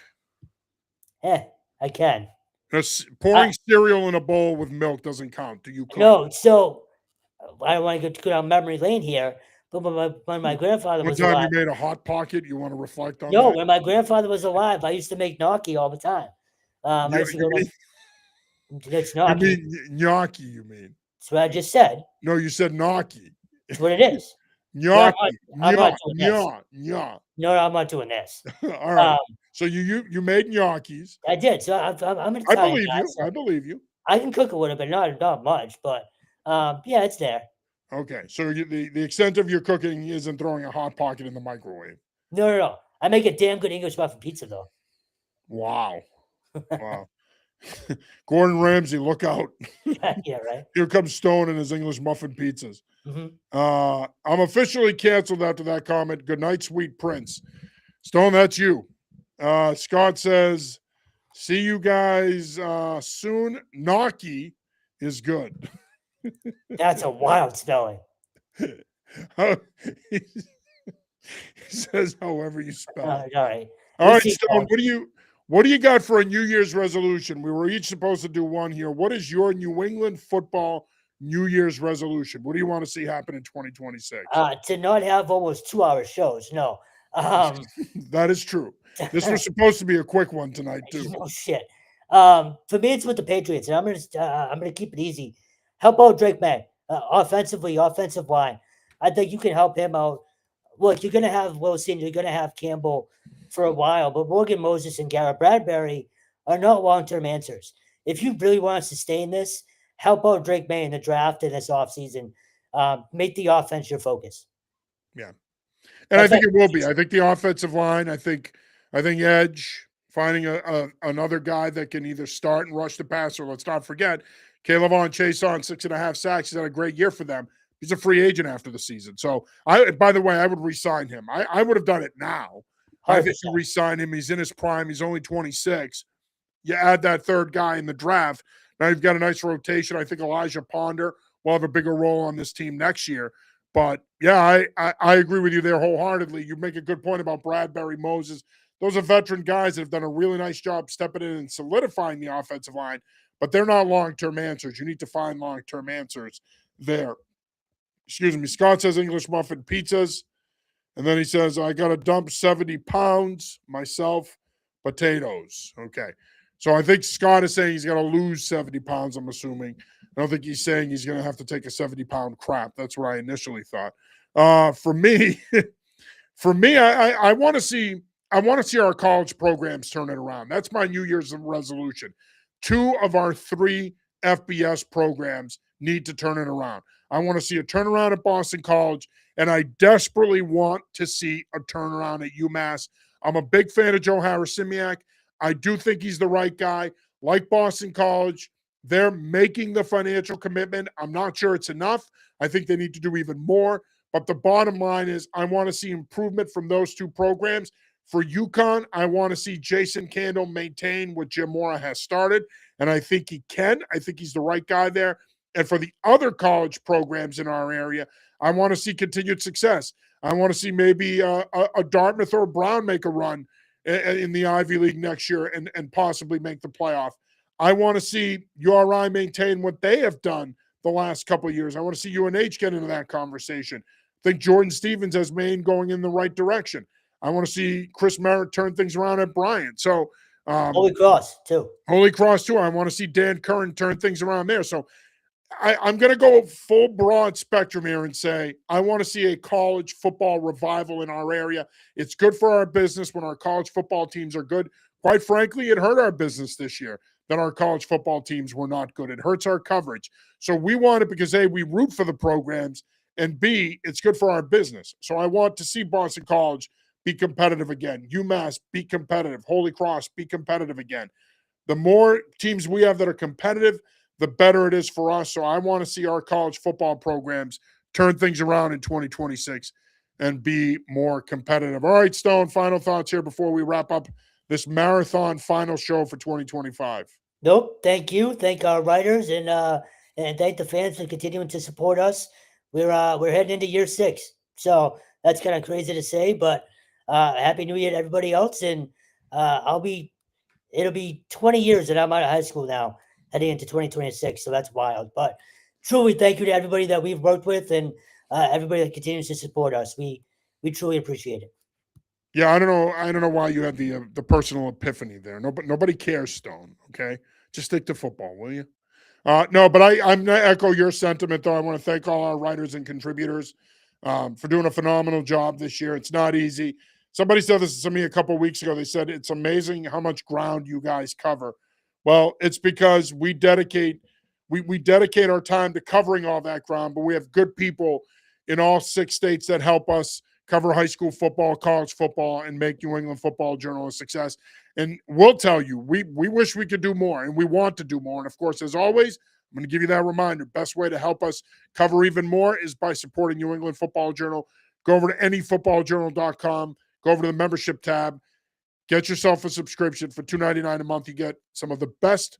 I can. Pouring cereal in a bowl with milk doesn't count. Do you cook? No, so I don't want to go down memory lane here, But when my grandfather One was time you alive, made a hot pocket. You want to reflect on no, that? when my grandfather was alive, I used to make gnocchi all the time. I You, used to you go mean to that's you gnocchi. mean gnocchi? You mean That's what I just said. no? You said gnocchi. It's what it is. But Gnocchi. I'm not Gna doing this. gna gna. No, I'm not doing this. All right. Um, So you made gnocchis. I did. So I'm an I Italian believe guy, you. so I believe you. I can cook a little bit, not much, but yeah, it's there. Okay. So the extent of your cooking isn't throwing a hot pocket in the microwave. No. I make a damn good English muffin pizza though. Wow. Wow. Gordon Ramsay, look out. Yeah, right. Here comes Stone and his English muffin pizzas. Hmm. I'm officially canceled after that comment. Good night, sweet prince. Stone, that's you. Scott says, see you guys soon. Gnocchi is good. That's a wild spelling. he says, however you spell it. All right. All We right, see, Stone, what do you got for a New Year's resolution? We were each supposed to do one here. What is your New England football New Year's resolution? What do you want to see happen in 2026? To not have almost 2-hour shows. No. That is true. This was supposed to be a quick one tonight, too. No shit. For me, it's with the Patriots, and I'm gonna keep it easy. Help out Drake May, offensively, offensive line. I think you can help him out. Look, you're gonna have Wilson, you're gonna have Campbell for a while, but Morgan Moses and Garrett Bradbury are not long-term answers. If you really want to sustain this, help out Drake May in the draft in this offseason. Make the offense your focus. Yeah. And I That's think it. it will be. I think the offensive line, I think edge, finding another guy that can either start and rush the passer. Let's not forget, Kayvon Chase on 6.5 sacks. He's had a great year for them. He's a free agent after the season. So by the way, I would re-sign him. I would have done it now. 100%. I think you re-sign him. He's in his prime. He's only 26. You add that third guy in the draft. Now you've got a nice rotation. I think Elijah Ponder will have a bigger role on this team next year. But yeah, I agree with you there wholeheartedly. You make a good point about Bradbury, Moses. Those are veteran guys that have done a really nice job stepping in and solidifying the offensive line, but they're not long-term answers. You need to find long-term answers there. Excuse me. Scott says English muffin pizzas. And then he says, I got to dump 70 pounds myself, potatoes. Okay. So I think Scott is saying he's got to lose 70 pounds, I'm assuming. I don't think he's saying he's going to have to take a 70-pound crap. That's what I initially thought. For me, I want to see our college programs turn it around. That's my New Year's resolution. 2 of our 3 FBS programs need to turn it around. I want to see a turnaround at Boston College, and I desperately want to see a turnaround at UMass. I'm a big fan of Joe Harris-Simiak. I do think he's the right guy. Like Boston College, they're making the financial commitment. I'm not sure it's enough. I think they need to do even more. But the bottom line is I want to see improvement from those 2 programs. For UConn, I want to see Jason Candle maintain what Jim Mora has started, and I think he can. I think he's the right guy there. And for the other college programs in our area, I want to see continued success. I want to see maybe a Dartmouth or a Brown make a run in the Ivy League next year and possibly make the playoff. I want to see URI maintain what they have done the last couple of years. I want to see UNH get into that conversation. I think Jordan Stevens has Maine going in the right direction. I want to see Chris Merritt turn things around at Bryant. So Holy Cross, too. Holy Cross, too. I want to see Dan Curran turn things around there. So I'm going to go full broad spectrum here and say I want to see a college football revival in our area. It's good for our business when our college football teams are good. Quite frankly, it hurt our business this year that our college football teams were not good. It hurts our coverage. So we want it because, A, we root for the programs, and B, it's good for our business. So I want to see Boston College be competitive again. UMass, be competitive. Holy Cross, be competitive again. The more teams we have that are competitive, the better it is for us. So I want to see our college football programs turn things around in 2026 and be more competitive. All right, Stone, final thoughts here before we wrap up this marathon final show for 2025. Nope. Thank you. Thank our writers and thank the fans for continuing to support us. We're heading into year 6. So that's kind of crazy to say, but Happy New Year to everybody else. And it'll be 20 years that I'm out of high school now, heading into 2026. So that's wild. But truly, thank you to everybody that we've worked with. And everybody that continues to support us. We truly appreciate it. Yeah, I don't know why you had the personal epiphany there. Nobody cares, Stone. Okay, just stick to football, will you? No, but I'm going to echo your sentiment, though. I want to thank all our writers and contributors for doing a phenomenal job this year. It's not easy. Somebody said this to me a couple of weeks ago. They said it's amazing how much ground you guys cover. Well, it's because we dedicate our time to covering all that ground, but we have good people in all 6 states that help us cover high school football, college football, and make New England Football Journal a success. And we'll tell you, we wish we could do more, and we want to do more. And of course, as always, I'm going to give you that reminder. Best way to help us cover even more is by supporting New England Football Journal. Go over to anyfootballjournal.com. Go over to the membership tab. Get yourself a subscription for $2.99 a month. You get some of the best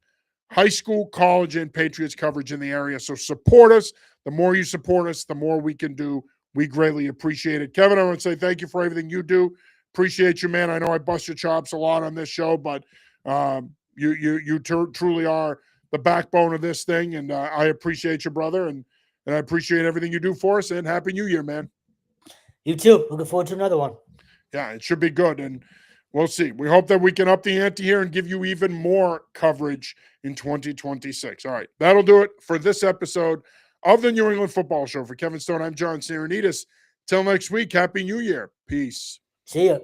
high school, college, and Patriots coverage in the area. So support us. The more you support us, the more we can do. We greatly appreciate it. Kevin, I want to say thank you for everything you do. Appreciate you, man. I know I bust your chops a lot on this show, but you truly are the backbone of this thing, and I appreciate you, brother, and I appreciate everything you do for us, and Happy New Year, man. You too. Looking forward to another one. Yeah, it should be good, and we'll see. We hope that we can up the ante here and give you even more coverage in 2026. All right, that'll do it for this episode of the New England Football Show. For Kevin Stone, I'm John Sarianides. Till next week, Happy New Year. Peace. See ya.